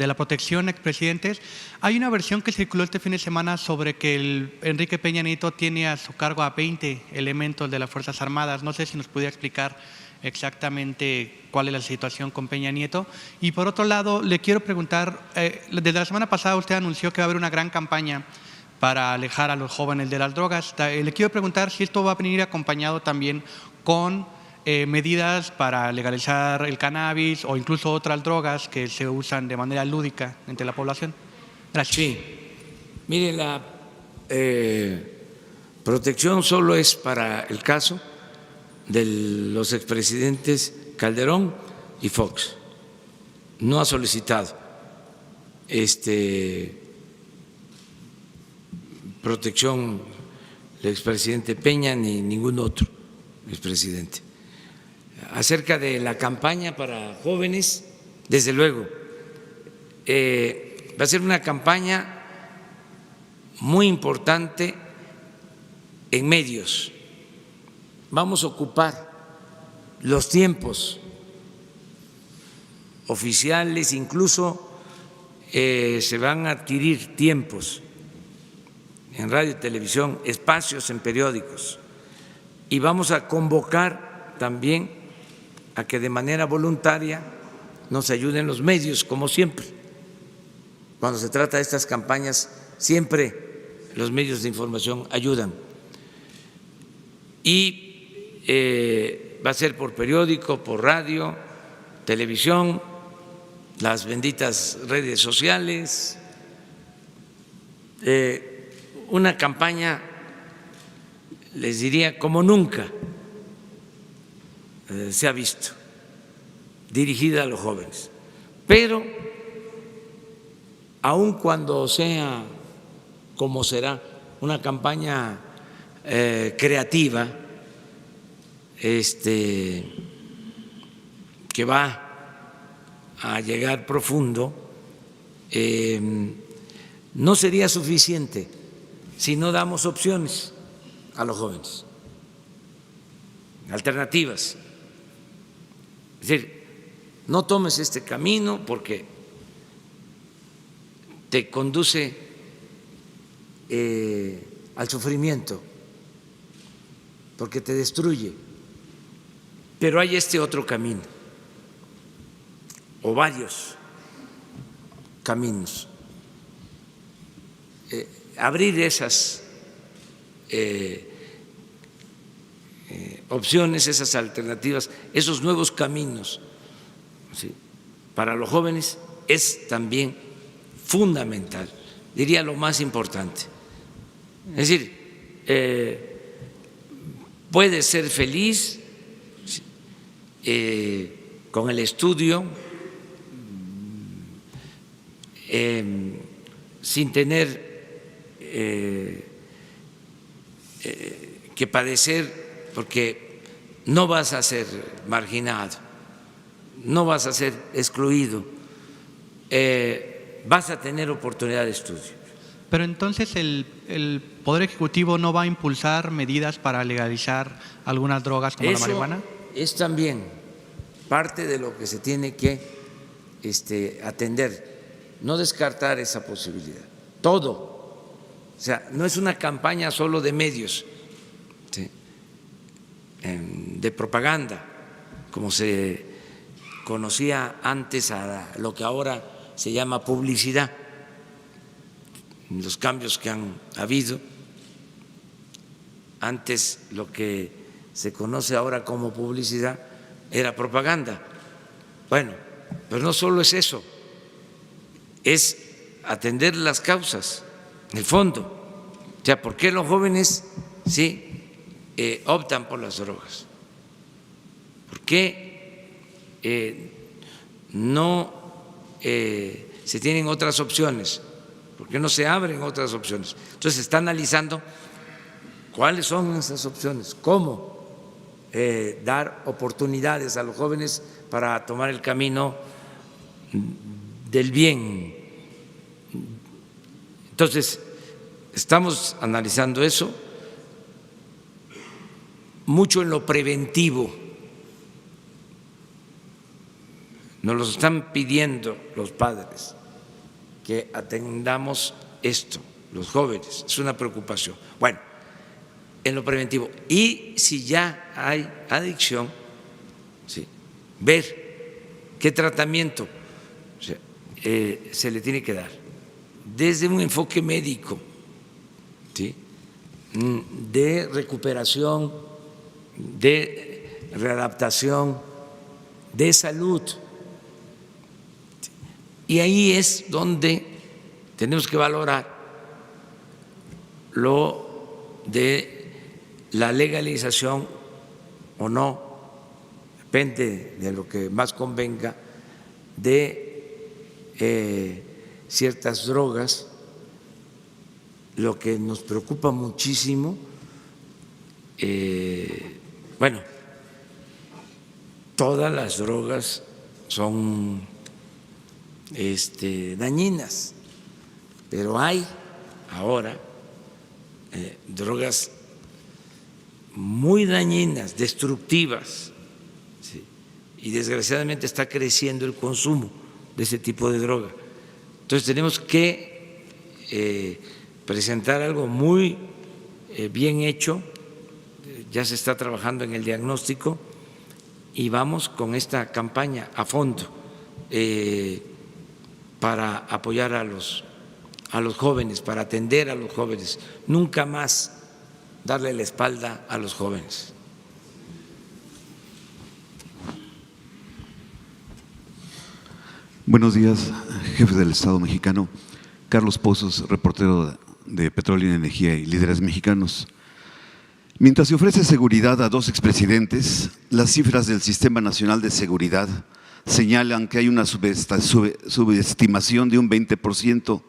G: la protección a expresidentes, hay una versión que circuló este fin de semana sobre que Enrique Peña Nieto tiene a su cargo a 20 elementos de las Fuerzas Armadas. No sé si nos pudiera explicar exactamente cuál es la situación con Peña Nieto. Y por otro lado, le quiero preguntar, desde la semana pasada usted anunció que va a haber una gran campaña para alejar a los jóvenes de las drogas. Le quiero preguntar si esto va a venir acompañado también con medidas para legalizar el cannabis o incluso otras drogas que se usan de manera lúdica entre la población. Gracias.
A: Sí, mire, la protección solo es para el caso de los expresidentes Calderón y Fox. No ha solicitado protección el expresidente Peña ni ningún otro expresidente. Acerca de la campaña para jóvenes, desde luego, va a ser una campaña muy importante en medios. Vamos a ocupar los tiempos oficiales, incluso se van a adquirir tiempos en radio y televisión, espacios en periódicos, y vamos a convocar también a que de manera voluntaria nos ayuden los medios, como siempre. Cuando se trata de estas campañas, siempre los medios de información ayudan. Y va a ser por periódico, por radio, televisión, las benditas redes sociales, una campaña, les diría, como nunca se ha visto, dirigida a los jóvenes. Pero aun cuando sea como será una campaña creativa, que va a llegar profundo, no sería suficiente si no damos opciones a los jóvenes, alternativas. Es decir, no tomes este camino porque te conduce al sufrimiento, porque te destruye. Pero hay este otro camino, o varios caminos. Abrir esas opciones, esas alternativas, esos nuevos caminos, ¿sí?, para los jóvenes es también fundamental, diría lo más importante. Es decir, puede ser feliz con el estudio, sin tener que padecer, porque no vas a ser marginado, no vas a ser excluido, vas a tener oportunidad de estudio.
G: Pero entonces el Poder Ejecutivo no va a impulsar medidas para legalizar algunas drogas como la marihuana.
A: Es también parte de lo que se tiene que atender, no descartar esa posibilidad. Todo, o sea, no es una campaña solo de medios, ¿sí?, de propaganda, como se conocía antes a lo que ahora se llama publicidad. Los cambios que han habido, antes lo que se conoce ahora como publicidad era propaganda. Bueno, pero no solo es eso, es atender las causas, el fondo. O sea, ¿por qué los jóvenes optan por las drogas? ¿Por qué no se tienen otras opciones? ¿Por qué no se abren otras opciones? Entonces se está analizando cuáles son esas opciones, cómo dar oportunidades a los jóvenes para tomar el camino del bien. Entonces, estamos analizando eso, mucho en lo preventivo. Nos lo están pidiendo los padres, que atendamos esto, los jóvenes, es una preocupación. Bueno, en lo preventivo. Y si ya hay adicción, ¿sí?, ver qué tratamiento se le tiene que dar, desde un enfoque médico, ¿sí?, de recuperación, de readaptación, de salud. Y ahí es donde tenemos que valorar lo de la legalización o no, depende de lo que más convenga, de ciertas drogas. Lo que nos preocupa muchísimo, bueno, todas las drogas son dañinas, pero hay ahora drogas muy dañinas, destructivas, ¿sí?, y desgraciadamente está creciendo el consumo de ese tipo de droga. Entonces tenemos que presentar algo muy bien hecho, ya se está trabajando en el diagnóstico y vamos con esta campaña a fondo para apoyar a los jóvenes, para atender a los jóvenes, nunca más darle la espalda a los jóvenes.
B: Buenos días, jefe del Estado mexicano. Carlos Pozos, reportero de Petróleo y Energía y Líderes Mexicanos. Mientras se ofrece seguridad a dos expresidentes, las cifras del Sistema Nacional de Seguridad señalan que hay una subestimación de un 20%,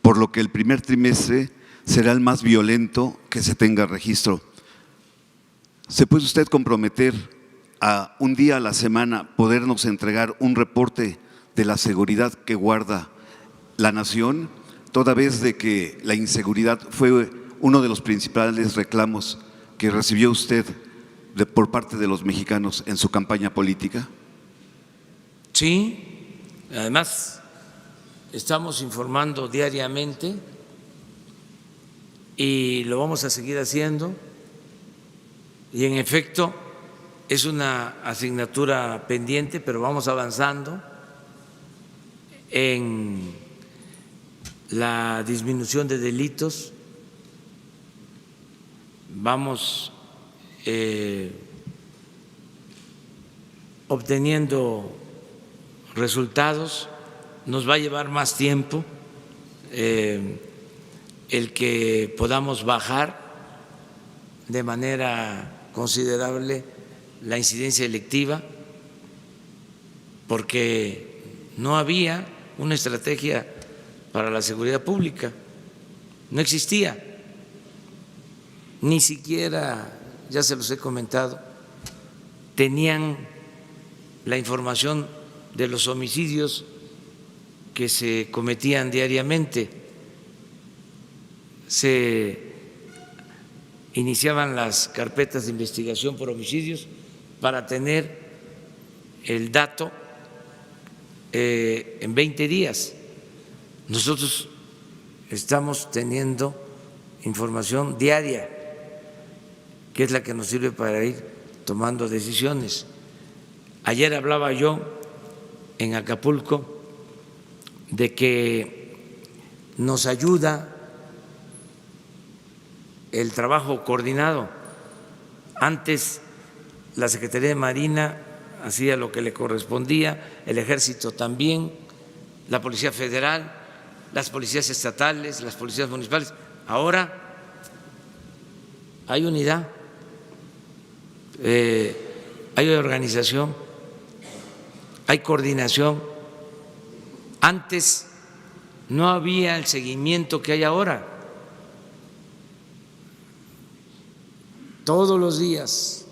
B: por lo que el primer trimestre será el más violento que se tenga registro. ¿Se puede usted comprometer a un día a la semana podernos entregar un reporte de la seguridad que guarda la nación, toda vez de que la inseguridad fue uno de los principales reclamos que recibió usted por parte de los mexicanos en su campaña política?
A: Sí, además estamos informando diariamente y lo vamos a seguir haciendo, y en efecto es una asignatura pendiente, pero vamos avanzando en la disminución de delitos, vamos obteniendo resultados nos va a llevar más tiempo el que podamos bajar de manera considerable la incidencia delictiva, porque no había una estrategia para la seguridad pública, no existía, ni siquiera, ya se los he comentado, tenían la información de los homicidios que se cometían diariamente, se iniciaban las carpetas de investigación por homicidios para tener el dato en 20 días. Nosotros estamos teniendo información diaria, que es la que nos sirve para ir tomando decisiones. Ayer hablaba yo en Acapulco de que nos ayuda el trabajo coordinado. Antes la Secretaría de Marina hacía lo que le correspondía, el Ejército también, la Policía Federal, las policías estatales, las policías municipales. Ahora hay unidad, hay organización, hay coordinación. Antes no había el seguimiento que hay ahora. Todos los días,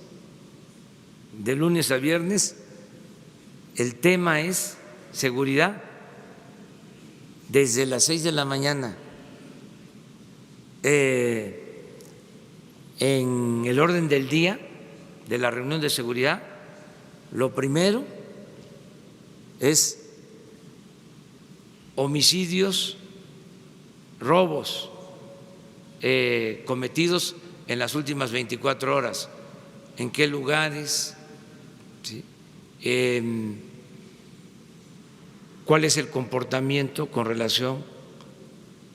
A: de lunes a viernes, el tema es seguridad, desde las 6 de la mañana. En el orden del día de la reunión de seguridad, lo primero es homicidios, robos cometidos en las últimas 24 horas, en qué lugares, ¿sí? Cuál es el comportamiento con relación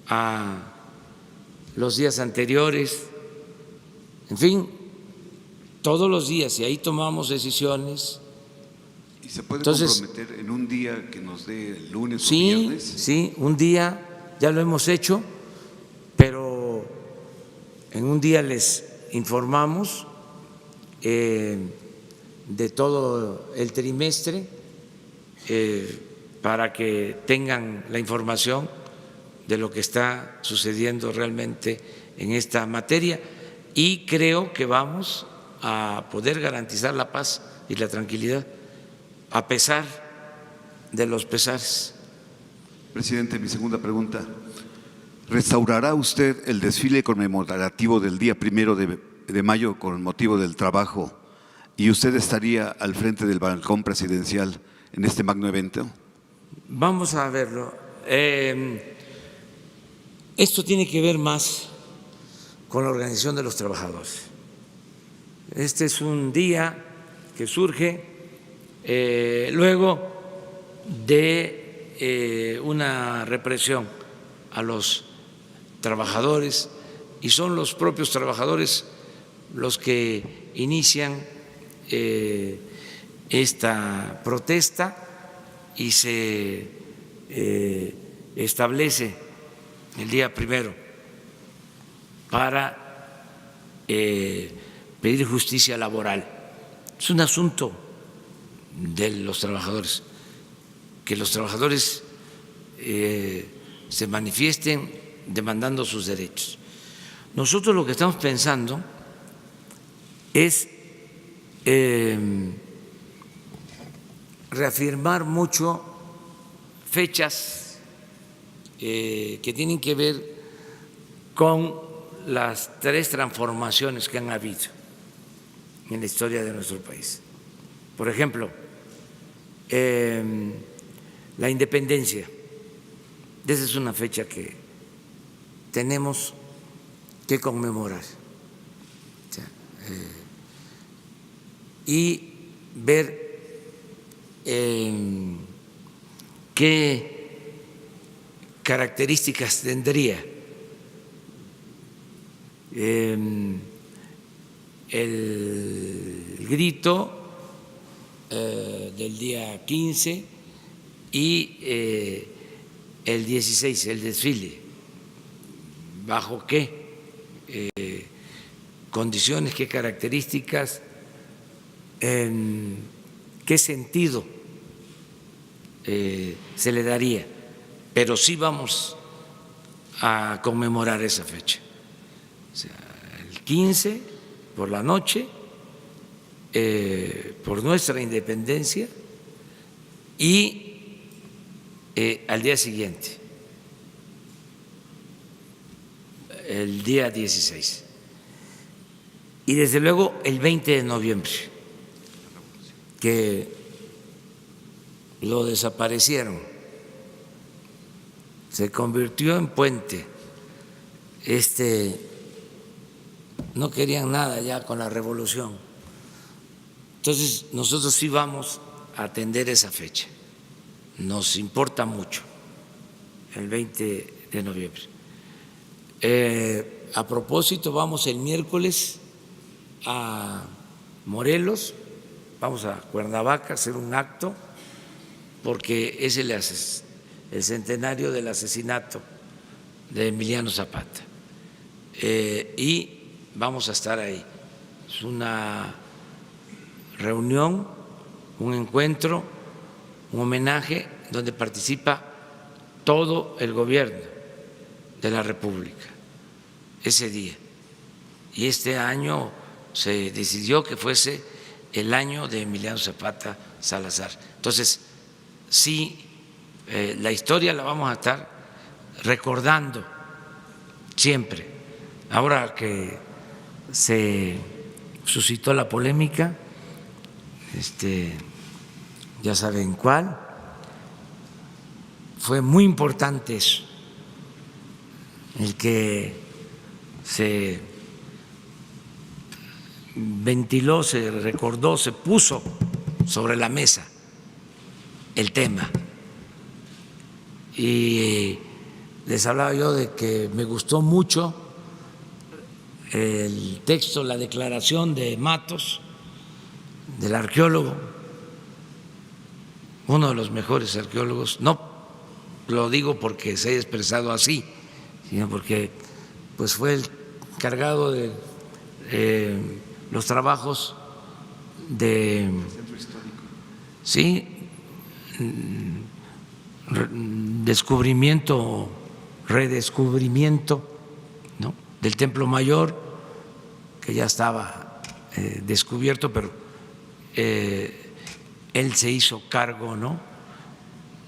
A: a los días anteriores, en fin, todos los días, y ahí tomamos decisiones.
B: ¿Y se puede
A: Entonces,
B: comprometer en un día que nos dé el lunes o
A: sí,
B: viernes?
A: sí, un día ya lo hemos hecho, pero en un día les informamos de todo el trimestre para que tengan la información de lo que está sucediendo realmente en esta materia, y creo que vamos a poder garantizar la paz y la tranquilidad a pesar de los pesares.
B: Presidente, mi segunda pregunta. ¿Restaurará usted el desfile conmemorativo del día 1 de mayo con motivo del trabajo, y usted estaría al frente del balcón presidencial en este magno evento?
A: Vamos a verlo. Esto tiene que ver más con la organización de los trabajadores. Este es un día que surge luego de una represión a los trabajadores, y son los propios trabajadores los que inician esta protesta, y se establece el día 1 para pedir justicia laboral. Es un asunto de los trabajadores, que los trabajadores se manifiesten demandando sus derechos. Nosotros lo que estamos pensando es reafirmar mucho fechas que tienen que ver con las 3 transformaciones que han habido en la historia de nuestro país. Por ejemplo, la independencia. Esa es una fecha que tenemos que conmemorar, y ver qué características tendría el grito del día 15 y el 16, el desfile, bajo qué condiciones, qué características, en qué sentido se le daría, pero sí vamos a conmemorar esa fecha. O sea, el 15 por la noche, por nuestra independencia, y al día siguiente, el día 16. Y desde luego el 20 de noviembre, que lo desaparecieron, se convirtió en puente. No querían nada ya con la revolución. Entonces nosotros sí vamos a atender esa fecha. Nos importa mucho el 20 de noviembre. A propósito, vamos el miércoles a Morelos, vamos a Cuernavaca a hacer un acto porque es el centenario del asesinato de Emiliano Zapata, y vamos a estar ahí. Es una reunión, un encuentro, un homenaje donde participa todo el gobierno de la República ese día. Y este año se decidió que fuese el año de Emiliano Zapata Salazar. Entonces, sí, la historia la vamos a estar recordando siempre. Ahora que se suscitó la polémica, ya saben cuál, fue muy importante eso, el que se ventiló, se recordó, se puso sobre la mesa el tema. Y les hablaba yo de que me gustó mucho el texto, la declaración de Matos, del arqueólogo, uno de los mejores arqueólogos. No lo digo porque se haya expresado así, sino porque pues fue el encargado de los trabajos de descubrimiento, redescubrimiento, ¿no?, del Templo Mayor, que ya estaba descubierto, pero él se hizo cargo, ¿no?,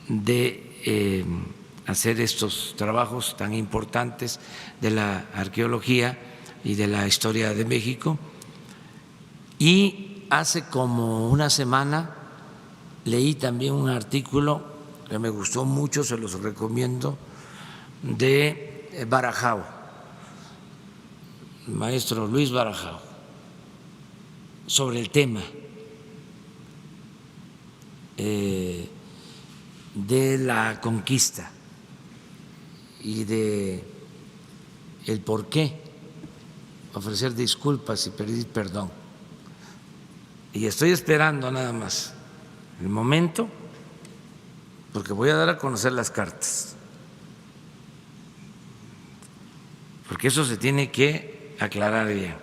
A: de hacer estos trabajos tan importantes de la arqueología y de la historia de México. Y hace como una semana leí también un artículo que me gustó mucho, se los recomiendo, de Barajao, el maestro Luis Barajao, sobre el tema de la conquista y de el por qué ofrecer disculpas y pedir perdón. Y estoy esperando nada más el momento, porque voy a dar a conocer las cartas, porque eso se tiene que aclarar bien.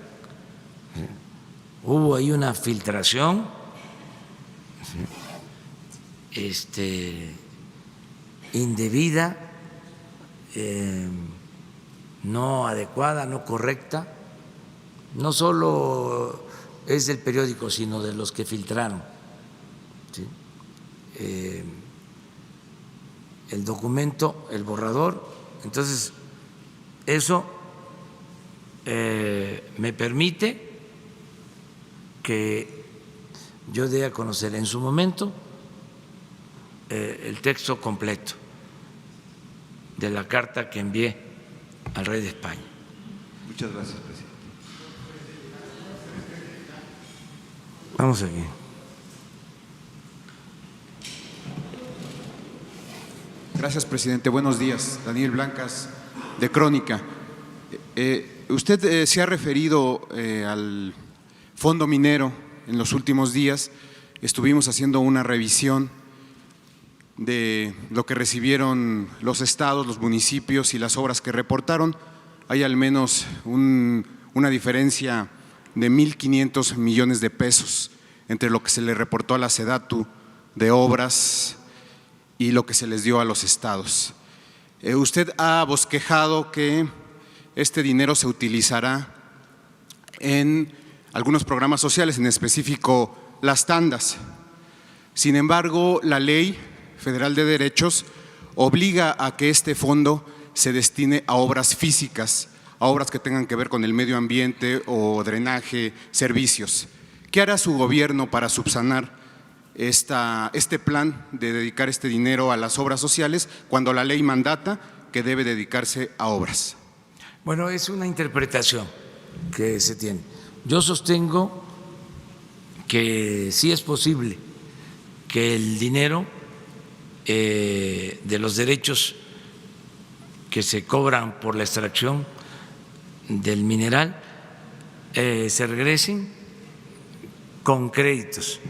A: Hubo ahí una filtración indebida, no adecuada, no correcta, no solo es del periódico, sino de los que filtraron, ¿sí?, el documento, el borrador. Entonces, eso me permite que yo dé a conocer en su momento el texto completo de la carta que envié al rey de España.
B: Muchas gracias, presidente.
A: Vamos aquí.
H: Gracias, presidente. Buenos días. Daniel Blancas, de Crónica. Usted se ha referido al fondo minero en los últimos días. Estuvimos haciendo una revisión de lo que recibieron los estados, los municipios y las obras que reportaron, hay al menos una diferencia de 1.500 millones de pesos entre lo que se le reportó a la SEDATU de obras y lo que se les dio a los estados. Usted ha bosquejado que este dinero se utilizará en algunos programas sociales, en específico las tandas. Sin embargo, la Ley Federal de Derechos obliga a que este fondo se destine a obras físicas, a obras que tengan que ver con el medio ambiente o drenaje, servicios. ¿Qué hará su gobierno para subsanar este plan de dedicar este dinero a las obras sociales cuando la ley mandata que debe dedicarse a obras?
A: Bueno, es una interpretación que se tiene. Yo sostengo que sí es posible que el dinero de los derechos que se cobran por la extracción del mineral se regresen con créditos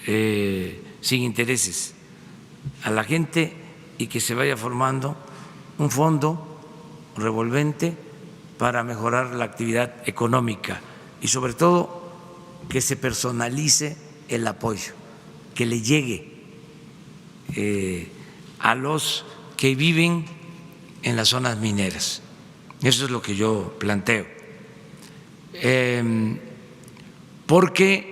A: sin intereses a la gente y que se vaya formando un fondo revolvente para mejorar la actividad económica y sobre todo que se personalice el apoyo, que le llegue a los que viven en las zonas mineras. Eso es lo que yo planteo. Porque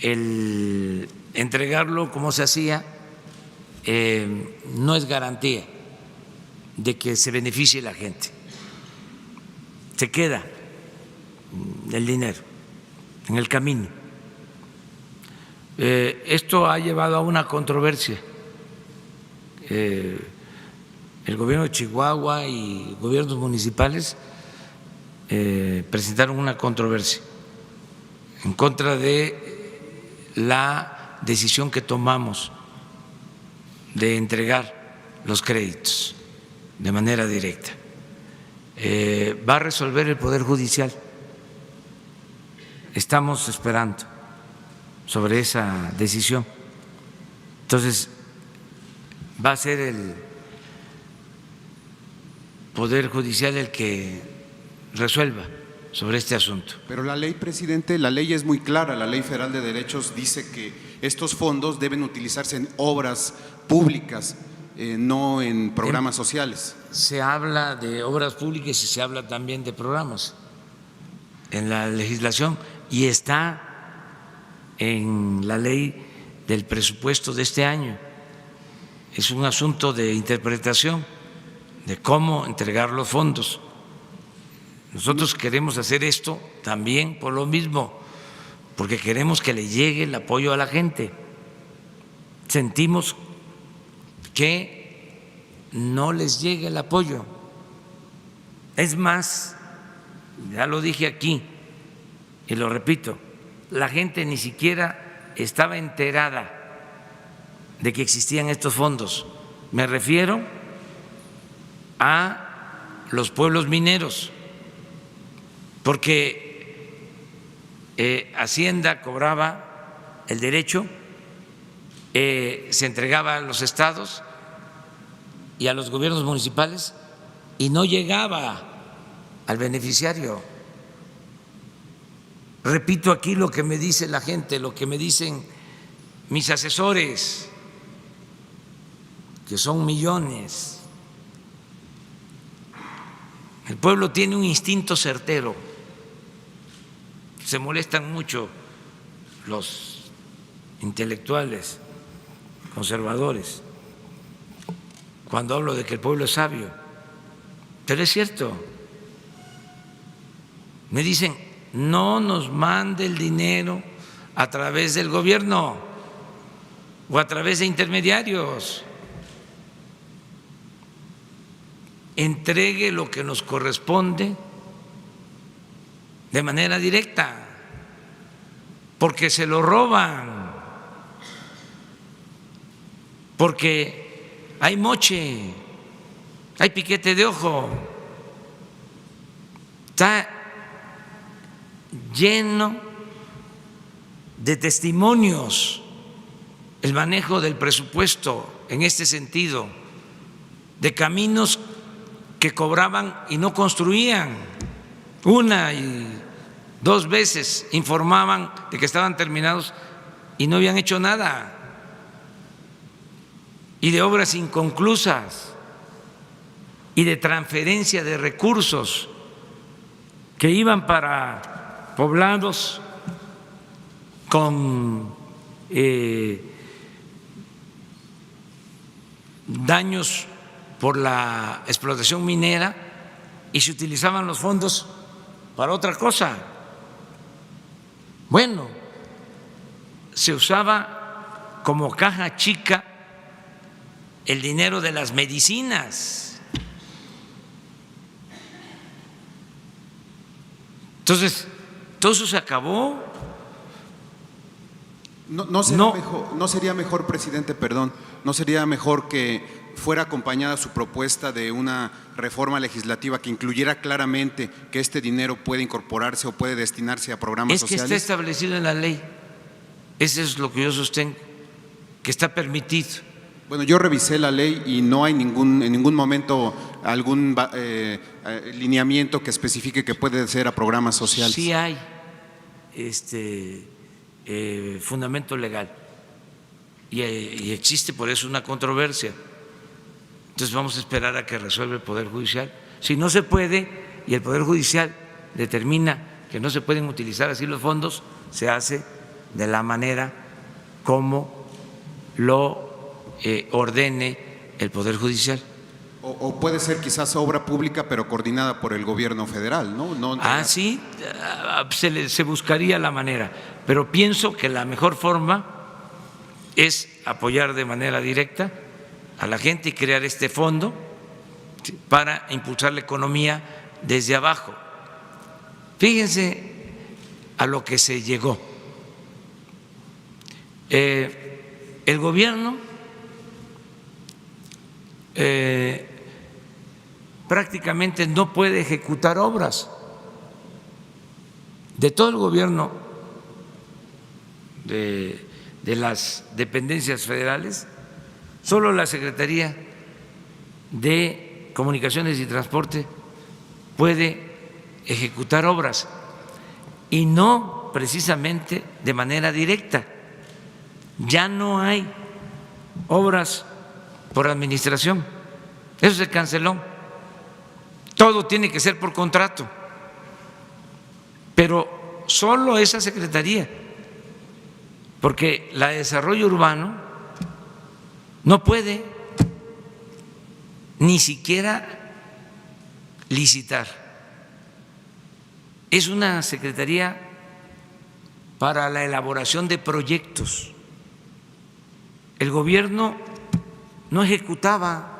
A: el entregarlo como se hacía no es garantía de que se beneficie la gente. Se queda el dinero en el camino. Esto ha llevado a una controversia. El gobierno de Chihuahua y gobiernos municipales presentaron una controversia en contra de la decisión que tomamos de entregar los créditos de manera directa. Va a resolver el Poder Judicial. Estamos esperando sobre esa decisión. Entonces, va a ser el Poder Judicial el que resuelva sobre este asunto.
H: Pero la ley, presidente, la ley es muy clara. La Ley Federal de Derechos dice que estos fondos deben utilizarse en obras públicas, no en programas sociales.
A: Se habla de obras públicas y se habla también de programas en la legislación y está en la ley del presupuesto de este año. Es un asunto de interpretación de cómo entregar los fondos. Nosotros queremos hacer esto también por lo mismo, porque queremos que le llegue el apoyo a la gente. Sentimos que no les llega el apoyo. Es más, ya lo dije aquí y lo repito, la gente ni siquiera estaba enterada de que existían estos fondos. Me refiero a los pueblos mineros, porque Hacienda cobraba el derecho, se entregaba a los estados y a los gobiernos municipales y no llegaba al beneficiario. Repito aquí lo que me dice la gente, lo que me dicen mis asesores, que son millones. El pueblo tiene un instinto certero. Se molestan mucho los intelectuales conservadores cuando hablo de que el pueblo es sabio, pero es cierto. Me dicen, no nos mande el dinero a través del gobierno o a través de intermediarios. Entregue lo que nos corresponde de manera directa, porque se lo roban, porque hay moche, hay piquete de ojo, está lleno de testimonios el manejo del presupuesto en este sentido, de caminos que cobraban y no construían. Una y dos veces informaban de que estaban terminados y no habían hecho nada, y de obras inconclusas y de transferencia de recursos que iban para poblados con daños por la explotación minera y se utilizaban los fondos para otra cosa. Bueno, se usaba como caja chica el dinero de las medicinas. Entonces, todo eso se acabó.
H: No sería mejor, presidente, perdón, no sería mejor que fuera acompañada su propuesta de una reforma legislativa que incluyera claramente que este dinero puede incorporarse o puede destinarse a programas sociales?
A: Es que está establecido en la ley. Eso es lo que yo sostengo, que está permitido.
H: Bueno, yo revisé la ley y no hay en ningún momento algún lineamiento que especifique que puede ser a programas sociales.
A: Sí hay fundamento legal y existe por eso una controversia. Entonces vamos a esperar a que resuelva el Poder Judicial. Si no se puede y el Poder Judicial determina que no se pueden utilizar así los fondos, se hace de la manera como lo ordene el Poder Judicial.
H: O puede ser quizás obra pública pero coordinada por el gobierno federal, ¿no?
A: Sí, se buscaría la manera, pero pienso que la mejor forma es apoyar de manera directa a la gente y crear este fondo para impulsar la economía desde abajo. Fíjense a lo que se llegó. El gobierno prácticamente no puede ejecutar obras. De todo el gobierno de las dependencias federales, solo la Secretaría de Comunicaciones y Transporte puede ejecutar obras, y no precisamente de manera directa. Ya no hay obras por administración, eso se canceló. Todo tiene que ser por contrato, pero solo esa secretaría, porque la de Desarrollo Urbano no puede ni siquiera licitar. Es una secretaría para la elaboración de proyectos. El gobierno no ejecutaba.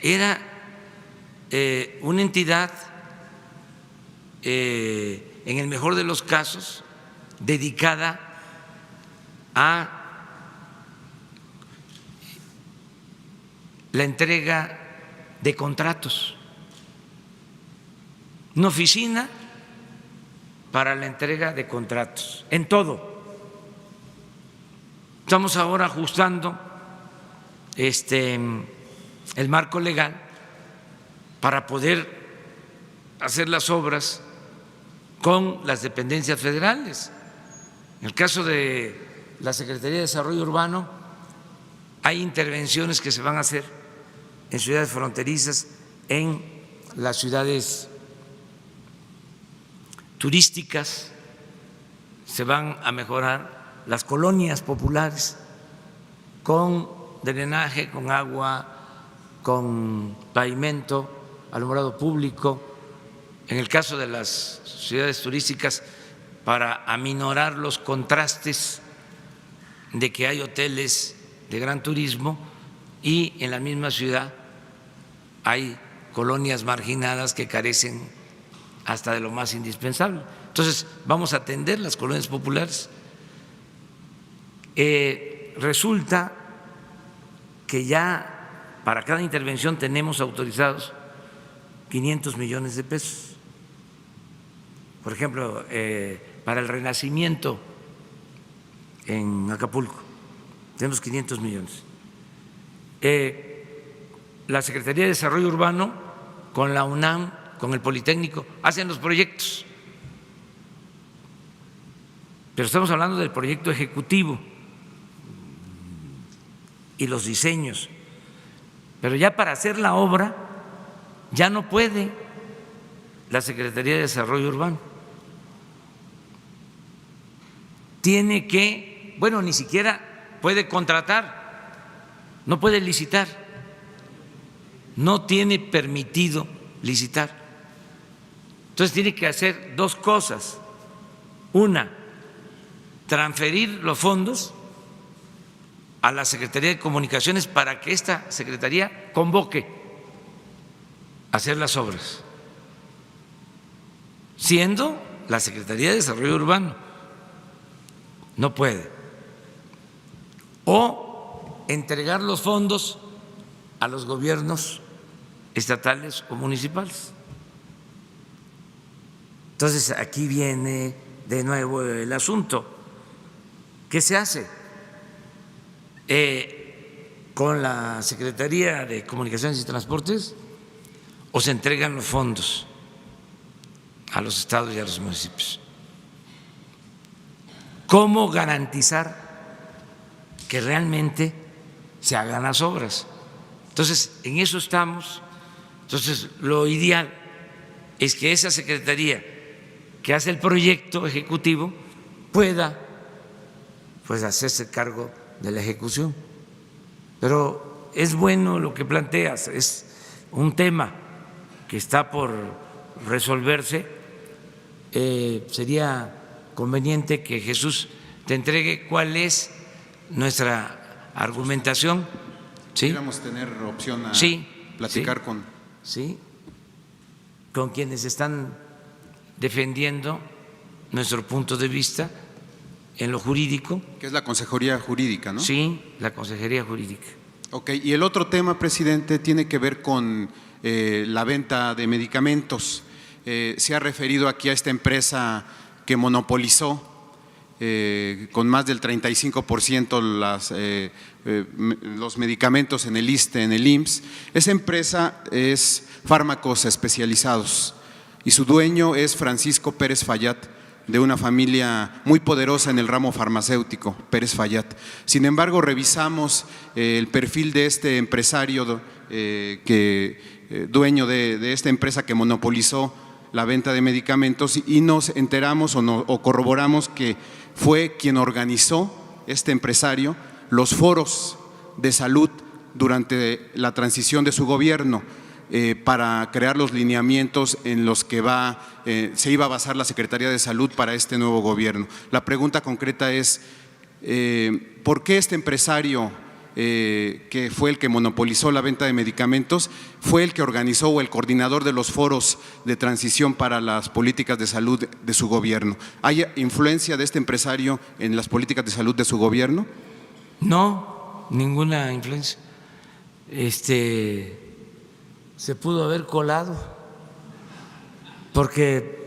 A: Era una entidad, en el mejor de los casos, dedicada a la entrega de contratos, una oficina para la entrega de contratos, en todo. Estamos ahora ajustando el marco legal para poder hacer las obras con las dependencias federales. En el caso de la Secretaría de Desarrollo Urbano, hay intervenciones que se van a hacer en ciudades fronterizas, en las ciudades turísticas, se van a mejorar las colonias populares con drenaje, con agua, con pavimento, alumbrado público. En el caso de las ciudades turísticas, para aminorar los contrastes de que hay hoteles de gran turismo y en la misma ciudad hay colonias marginadas que carecen hasta de lo más indispensable. Entonces, vamos a atender las colonias populares. Resulta que ya para cada intervención tenemos autorizados 500 millones de pesos. Por ejemplo, para el renacimiento en Acapulco, tenemos 500 millones. La Secretaría de Desarrollo Urbano con la UNAM, con el Politécnico, hacen los proyectos, pero estamos hablando del proyecto ejecutivo y los diseños, pero ya para hacer la obra ya no puede la Secretaría de Desarrollo Urbano. Tiene que, bueno, ni siquiera puede contratar, no puede licitar, no tiene permitido licitar. Entonces tiene que hacer dos cosas. Una, transferir los fondos a la Secretaría de Comunicaciones para que esta Secretaría convoque a hacer las obras, siendo la Secretaría de Desarrollo Urbano. No puede. O entregar los fondos a los gobiernos estatales o municipales. Entonces, aquí viene de nuevo el asunto. ¿Qué se hace? ¿Con la Secretaría de Comunicaciones y Transportes o se entregan los fondos a los estados y a los municipios? ¿Cómo garantizar que realmente se hagan las obras? Entonces, en eso estamos. Entonces, lo ideal es que esa secretaría que hace el proyecto ejecutivo pueda pues hacerse cargo de la ejecución. Pero es bueno lo que planteas, es un tema que está por resolverse. Sería conveniente que Jesús te entregue cuál es nuestra argumentación. ¿Sí?
H: Pudiéramos tener opción a platicar
A: con quienes están defendiendo nuestro punto de vista en lo jurídico.
H: Que es la Consejería Jurídica, ¿no?
A: Sí, la Consejería Jurídica.
H: Ok, y el otro tema, presidente, tiene que ver con la venta de medicamentos. Se ha referido aquí a esta empresa que monopolizó con más del 35% los medicamentos en el ISSSTE, en el IMSS. Esa empresa es Fármacos Especializados y su dueño es Francisco Pérez Fayat, de una familia muy poderosa en el ramo farmacéutico, Pérez Fayat. Sin embargo, revisamos el perfil de este empresario dueño de esta empresa que monopolizó la venta de medicamentos y nos enteramos o corroboramos que fue quien organizó, este empresario, los foros de salud durante la transición de su gobierno para crear los lineamientos en los que se iba a basar la Secretaría de Salud para este nuevo gobierno. La pregunta concreta es, ¿por qué este empresario que fue el que monopolizó la venta de medicamentos, fue el que organizó o el coordinador de los foros de transición para las políticas de salud de su gobierno? ¿Hay influencia de este empresario en las políticas de salud de su gobierno?
A: No, ninguna influencia. Se pudo haber colado porque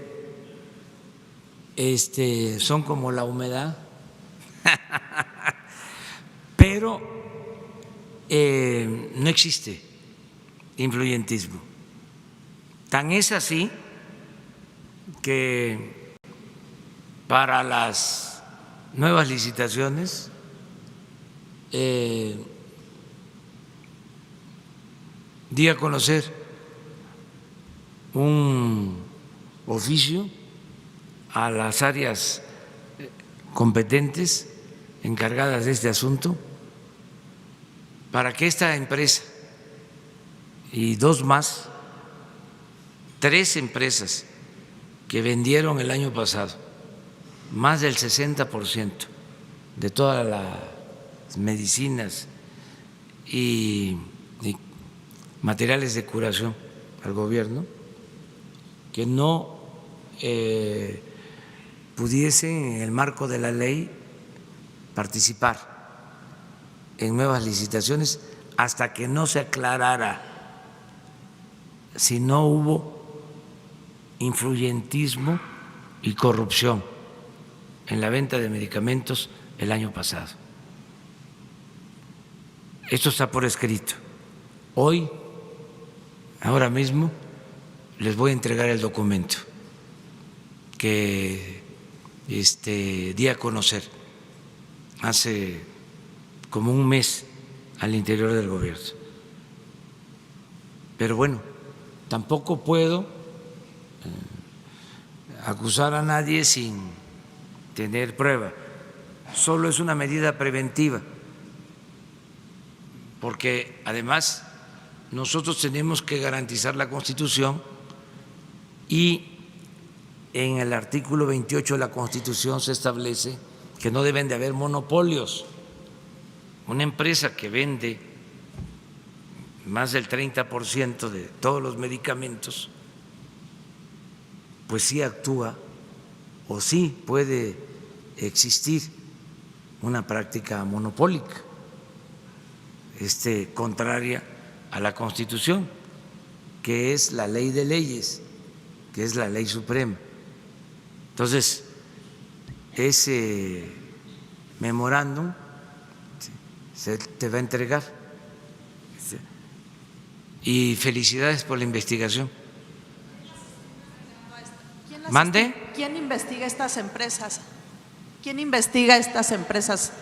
A: son como la humedad, pero no existe influyentismo. Tan es así que para las nuevas licitaciones di a conocer un oficio a las áreas competentes encargadas de este asunto para que esta empresa y dos más, 3 empresas que vendieron el año pasado más del 60% de todas las medicinas y materiales de curación al gobierno, que no pudiesen en el marco de la ley participar en nuevas licitaciones hasta que no se aclarara si no hubo influyentismo y corrupción en la venta de medicamentos el año pasado. Esto está por escrito. Hoy, ahora mismo, les voy a entregar el documento que di a conocer hace como un mes al interior del gobierno. Pero bueno, tampoco puedo acusar a nadie sin tener prueba. Solo es una medida preventiva, porque además nosotros tenemos que garantizar la Constitución y en el artículo 28 de la Constitución se establece que no deben de haber monopolios. Una empresa que vende más del 30% de todos los medicamentos, pues sí actúa o sí puede existir una práctica monopólica, contraria a la Constitución, que es la ley de leyes, que es la ley suprema. Entonces, ese memorándum se te va a entregar. Y felicidades por la investigación. ¿Mande?
I: ¿Quién investiga estas empresas? ¿Quién investiga estas empresas?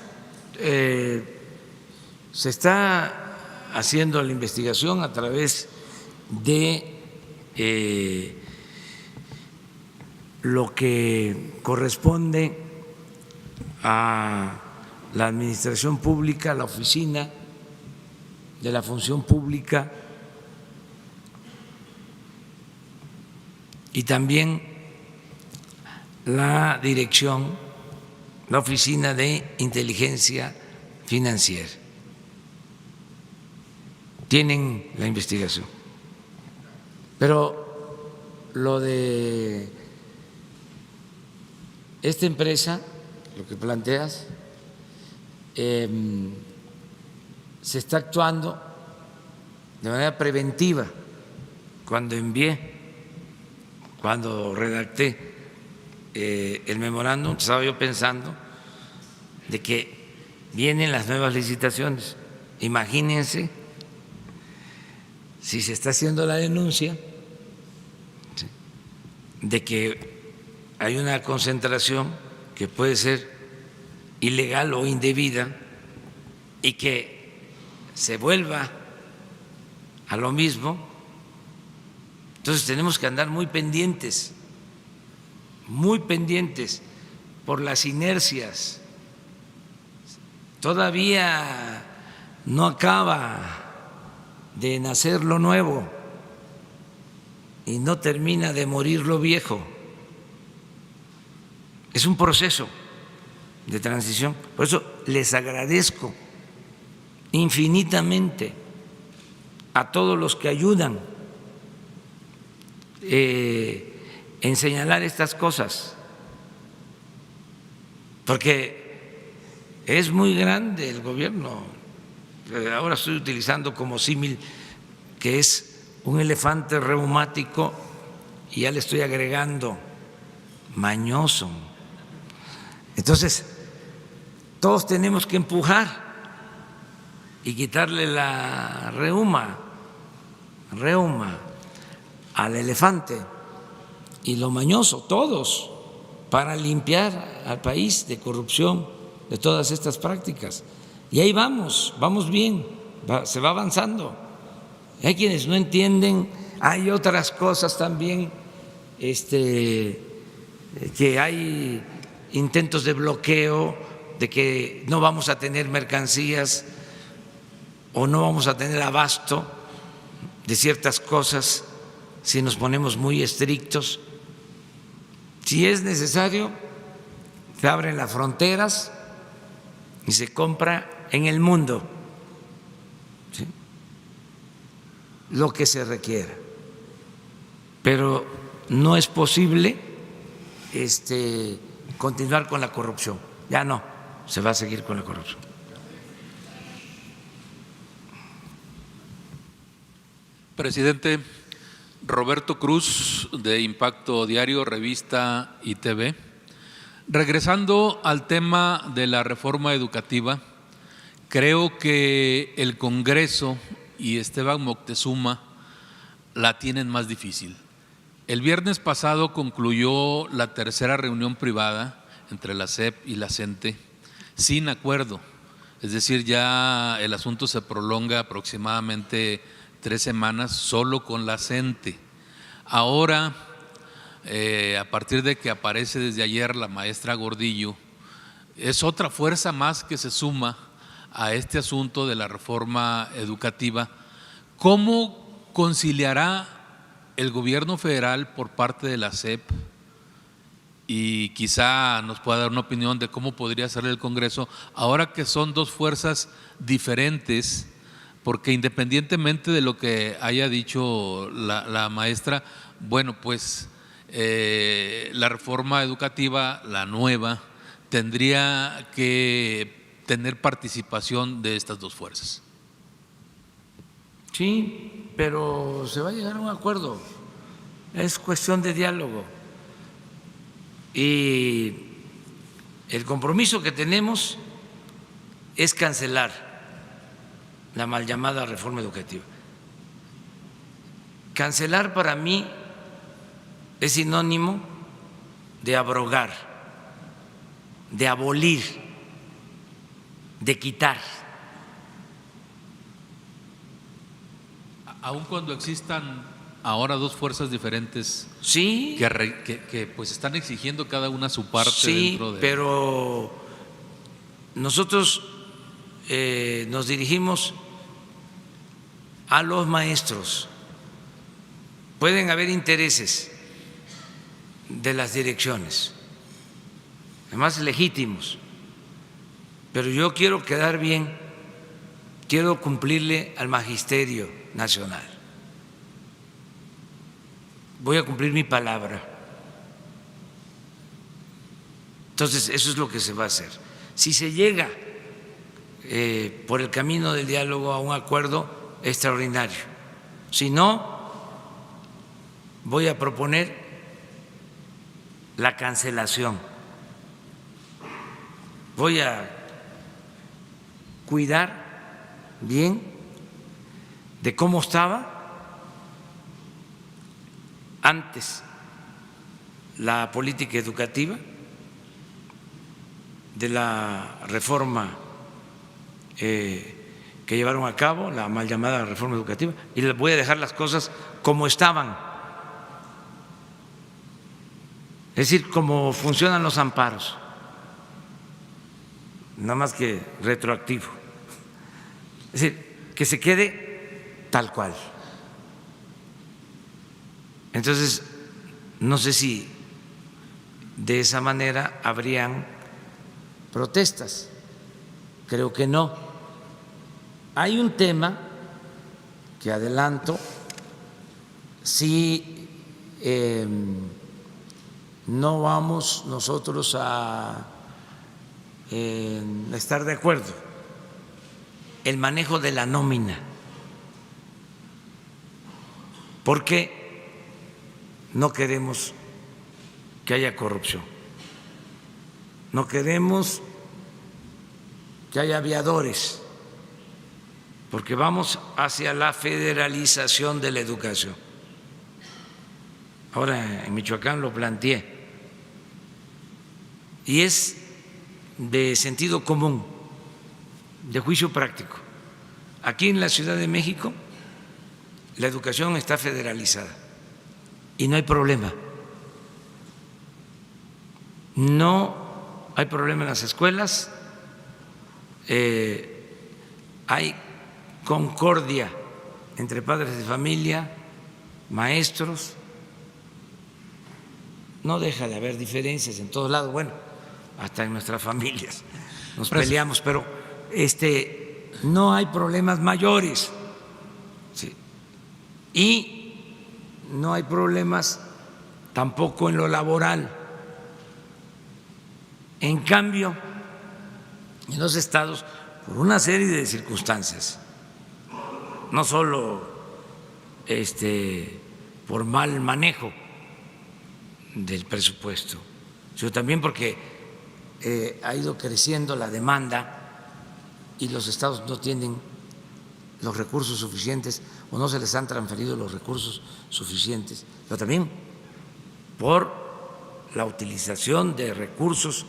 A: Se está haciendo la investigación a través de lo que corresponde a la administración pública, la oficina de la función pública y también la dirección, la oficina de inteligencia financiera. Tienen la investigación. Pero lo de esta empresa, lo que planteas, se está actuando de manera preventiva. Cuando redacté el memorándum, estaba yo pensando de que vienen las nuevas licitaciones. Imagínense si se está haciendo la denuncia de que hay una concentración que puede ser ilegal o indebida y que se vuelva a lo mismo. Entonces tenemos que andar muy pendientes por las inercias. Todavía no acaba de nacer lo nuevo y no termina de morir lo viejo. Es un proceso de transición. Por eso les agradezco infinitamente a todos los que ayudan en señalar estas cosas, porque es muy grande el gobierno. Ahora estoy utilizando como símil que es un elefante reumático y ya le estoy agregando mañoso. Entonces, todos tenemos que empujar y quitarle la reuma al elefante y lo mañoso, todos, para limpiar al país de corrupción, de todas estas prácticas. Y ahí vamos bien, se va avanzando. Hay quienes no entienden, hay otras cosas también, que hay intentos de bloqueo, de que no vamos a tener mercancías o no vamos a tener abasto de ciertas cosas si nos ponemos muy estrictos. Si es necesario, se abren las fronteras y se compra en el mundo, ¿sí?, lo que se requiera. Pero no es posible continuar con la corrupción. Ya no, se va a seguir con la corrupción.
J: Presidente, Roberto Cruz, de Impacto Diario, Revista y TV. regresando al tema de la reforma educativa, creo que el Congreso y Esteban Moctezuma la tienen más difícil. El viernes pasado concluyó la tercera reunión privada entre la SEP y la CENTE sin acuerdo, es decir, ya el asunto se prolonga aproximadamente 3 semanas solo con la CENTE. Ahora, a partir de que aparece desde ayer la maestra Gordillo, es otra fuerza más que se suma a este asunto de la reforma educativa. ¿Cómo conciliará el gobierno federal por parte de la SEP? Y quizá nos pueda dar una opinión de cómo podría ser el Congreso, ahora que son dos fuerzas diferentes, porque independientemente de lo que haya dicho la maestra, bueno, pues la reforma educativa, la nueva, tendría que tener participación de estas dos fuerzas.
A: Sí, pero se va a llegar a un acuerdo, es cuestión de diálogo. Y el compromiso que tenemos es cancelar la mal llamada reforma educativa. Cancelar para mí es sinónimo de abrogar, de abolir, de quitar.
J: Aun cuando existan ahora dos fuerzas diferentes,
A: sí,
J: que pues están exigiendo cada una su parte,
A: sí,
J: dentro de…
A: pero nosotros nos dirigimos a los maestros. Pueden haber intereses de las direcciones, además legítimos, pero yo quiero quedar bien, quiero cumplirle al Magisterio Nacional. Voy a cumplir mi palabra. Entonces, eso es lo que se va a hacer. Si se llega por el camino del diálogo a un acuerdo, extraordinario. Si no, voy a proponer la cancelación. Voy a cuidar bien de cómo estaba antes la política educativa, de la reforma que llevaron a cabo, la mal llamada reforma educativa, y les voy a dejar las cosas como estaban, es decir, cómo funcionan los amparos, nada más que retroactivo, es decir, que se quede tal cual. Entonces, no sé si de esa manera habrían protestas, creo que no. Hay un tema que adelanto, si no vamos nosotros a estar de acuerdo, el manejo de la nómina, porque no queremos que haya corrupción, no queremos que haya aviadores, porque vamos hacia la federalización de la educación. Ahora en Michoacán lo planteé y es de sentido común, de juicio práctico. Aquí en la Ciudad de México la educación está federalizada y no hay problema. No hay problema en las escuelas, hay concordia entre padres de familia, maestros, no deja de haber diferencias en todos lados, bueno, hasta en nuestras familias nos peleamos, pero no hay problemas mayores, ¿sí? Y no hay problemas tampoco en lo laboral. En cambio, en los estados, por una serie de circunstancias, no solo por mal manejo del presupuesto, sino también porque ha ido creciendo la demanda y los estados no tienen los recursos suficientes o no se les han transferido los recursos suficientes, pero también por la utilización de recursos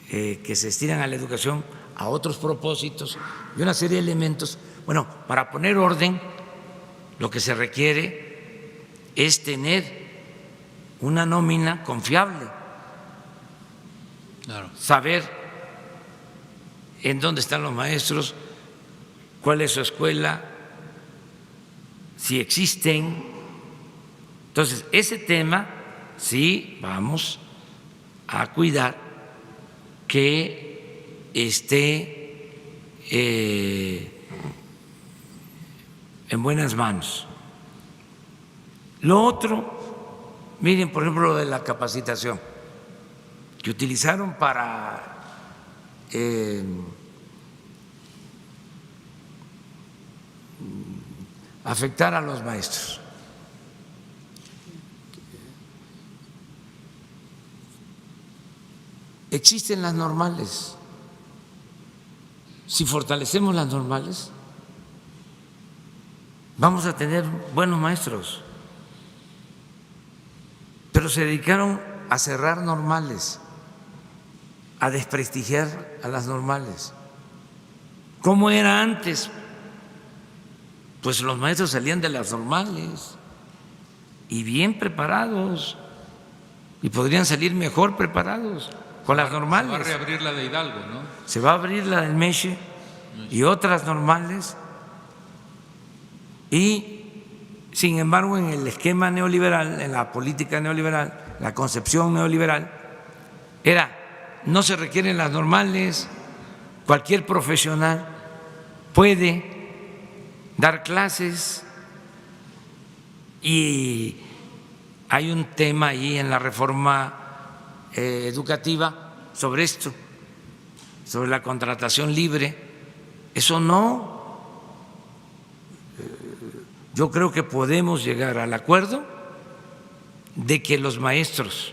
A: que se destinan a la educación a otros propósitos y una serie de elementos. Bueno, para poner orden, lo que se requiere es tener una nómina confiable,
J: Claro.
A: saber en dónde están los maestros, cuál es su escuela, si existen. Entonces, ese tema sí vamos a cuidar que esté en buenas manos. Lo otro, miren, por ejemplo, lo de la capacitación que utilizaron para afectar a los maestros. Existen las normales. Si fortalecemos las normales, vamos a tener buenos maestros. Pero se dedicaron a cerrar normales, a desprestigiar a las normales. ¿Cómo era antes? Pues los maestros salían de las normales y bien preparados, y podrían salir mejor preparados con las normales.
J: Se va a reabrir la de Hidalgo, ¿no?
A: Se va a abrir la del Meche y otras normales, y sin embargo en el esquema neoliberal, en la política neoliberal, la concepción neoliberal era: no se requieren las normales, cualquier profesional puede dar clases. Y hay un tema ahí en la reforma educativa sobre esto, sobre la contratación libre. Eso no. Yo creo que podemos llegar al acuerdo de que los maestros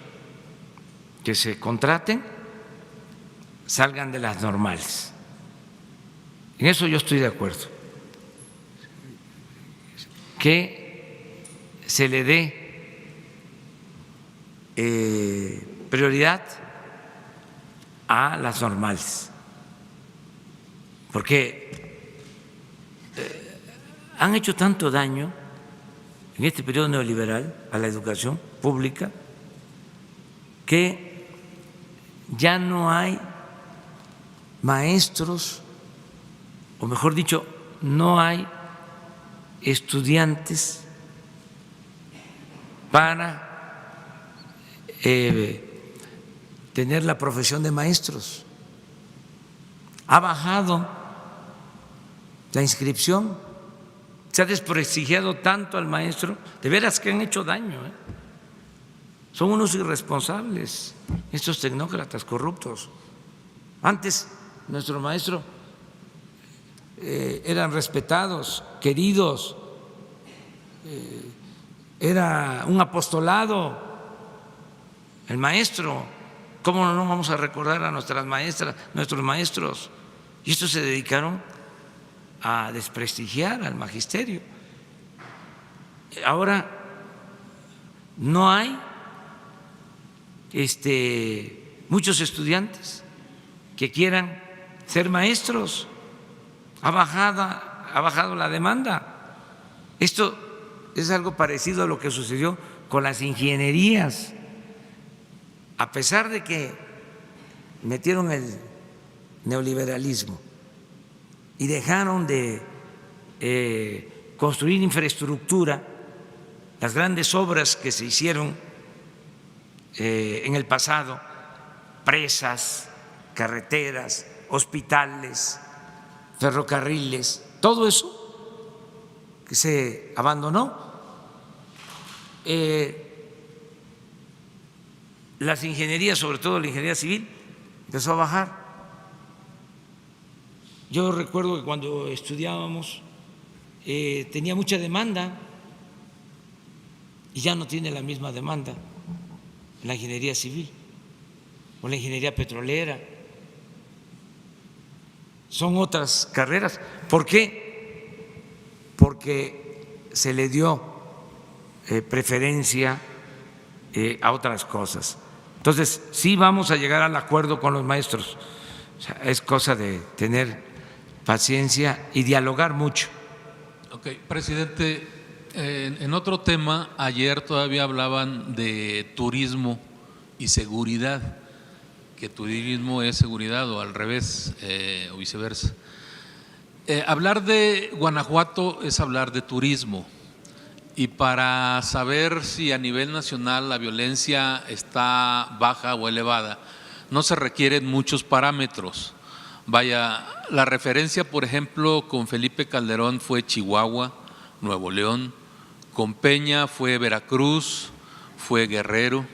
A: que se contraten salgan de las normales. En eso yo estoy de acuerdo. Que se le dé prioridad a las normales, porque han hecho tanto daño en este periodo neoliberal a la educación pública que ya no hay maestros, o mejor dicho, no hay estudiantes para tener la profesión de maestros. Ha bajado la inscripción, se ha desprestigiado tanto al maestro, de veras que han hecho daño, ¿eh? Son unos irresponsables, estos tecnócratas corruptos. Antes nuestros maestros eran respetados, queridos, era un apostolado el maestro. ¿Cómo no vamos a recordar a nuestras maestras, nuestros maestros? Y estos se dedicaron a desprestigiar al magisterio. Ahora no hay muchos estudiantes que quieran ser maestros. Ha bajado la demanda. Esto es algo parecido a lo que sucedió con las ingenierías. A pesar de que metieron el neoliberalismo y dejaron de construir infraestructura, las grandes obras que se hicieron en el pasado, presas, carreteras, hospitales, ferrocarriles, todo eso que se abandonó. Las ingenierías, sobre todo la ingeniería civil, empezó a bajar. Yo recuerdo que cuando estudiábamos tenía mucha demanda y ya no tiene la misma demanda la ingeniería civil. o la ingeniería petrolera. Son otras carreras. ¿Por qué? Porque se le dio preferencia a otras cosas. Entonces, sí vamos a llegar al acuerdo con los maestros. O sea, es cosa de tener paciencia y dialogar mucho.
J: Ok, presidente, en otro tema, ayer todavía hablaban de turismo y seguridad, que turismo es seguridad o al revés, o viceversa. Hablar de Guanajuato es hablar de turismo, y para saber si a nivel nacional la violencia está baja o elevada, no se requieren muchos parámetros. Vaya, la referencia, por ejemplo, con Felipe Calderón fue Chihuahua, Nuevo León, con Peña fue Veracruz, fue Guerrero.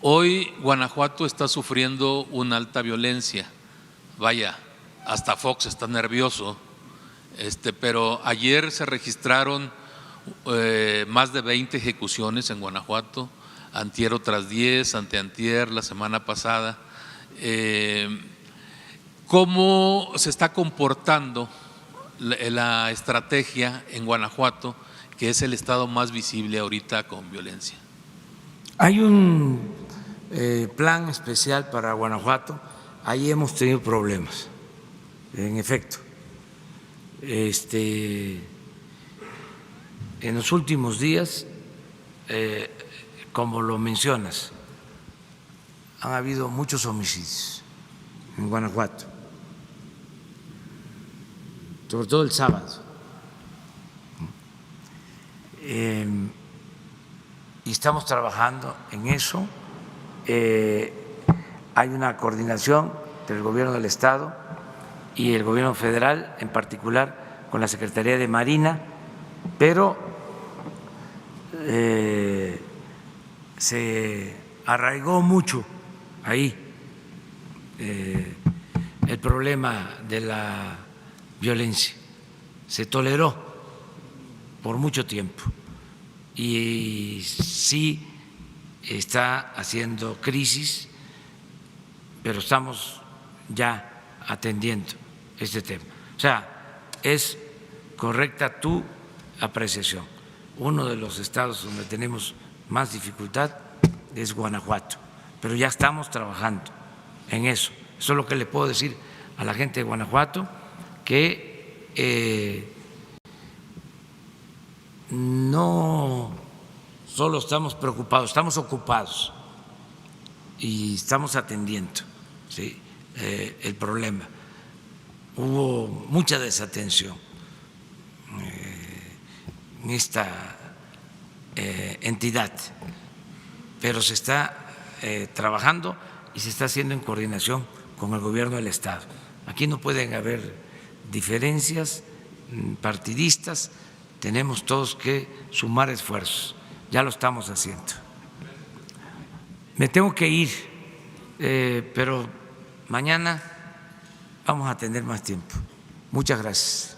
J: Hoy Guanajuato está sufriendo una alta violencia. Vaya, hasta Fox está nervioso, pero ayer se registraron más de 20 ejecuciones en Guanajuato, antier otras 10, anteantier, la semana pasada. ¿Cómo se está comportando la estrategia en Guanajuato, que es el estado más visible ahorita con violencia?
A: Hay un plan especial para Guanajuato. Ahí hemos tenido problemas, en efecto. En los últimos días, como lo mencionas, han habido muchos homicidios en Guanajuato, sobre todo el sábado. Y estamos trabajando en eso. Hay una coordinación del gobierno del Estado y el gobierno federal, en particular con la Secretaría de Marina, pero se arraigó mucho ahí el problema de la violencia, se toleró por mucho tiempo y sí está haciendo crisis, pero estamos ya atendiendo este tema. O sea, es correcta tu apreciación. Uno de los estados donde tenemos más dificultad es Guanajuato, pero ya estamos trabajando en eso. Eso es lo que le puedo decir a la gente de Guanajuato, que no solo estamos preocupados, estamos ocupados y estamos atendiendo, ¿sí?, el problema. Hubo mucha desatención en esta entidad, pero se está trabajando y se está haciendo en coordinación con el gobierno del Estado. Aquí no pueden haber diferencias partidistas, tenemos todos que sumar esfuerzos, ya lo estamos haciendo. Me tengo que ir, pero mañana vamos a tener más tiempo. Muchas gracias.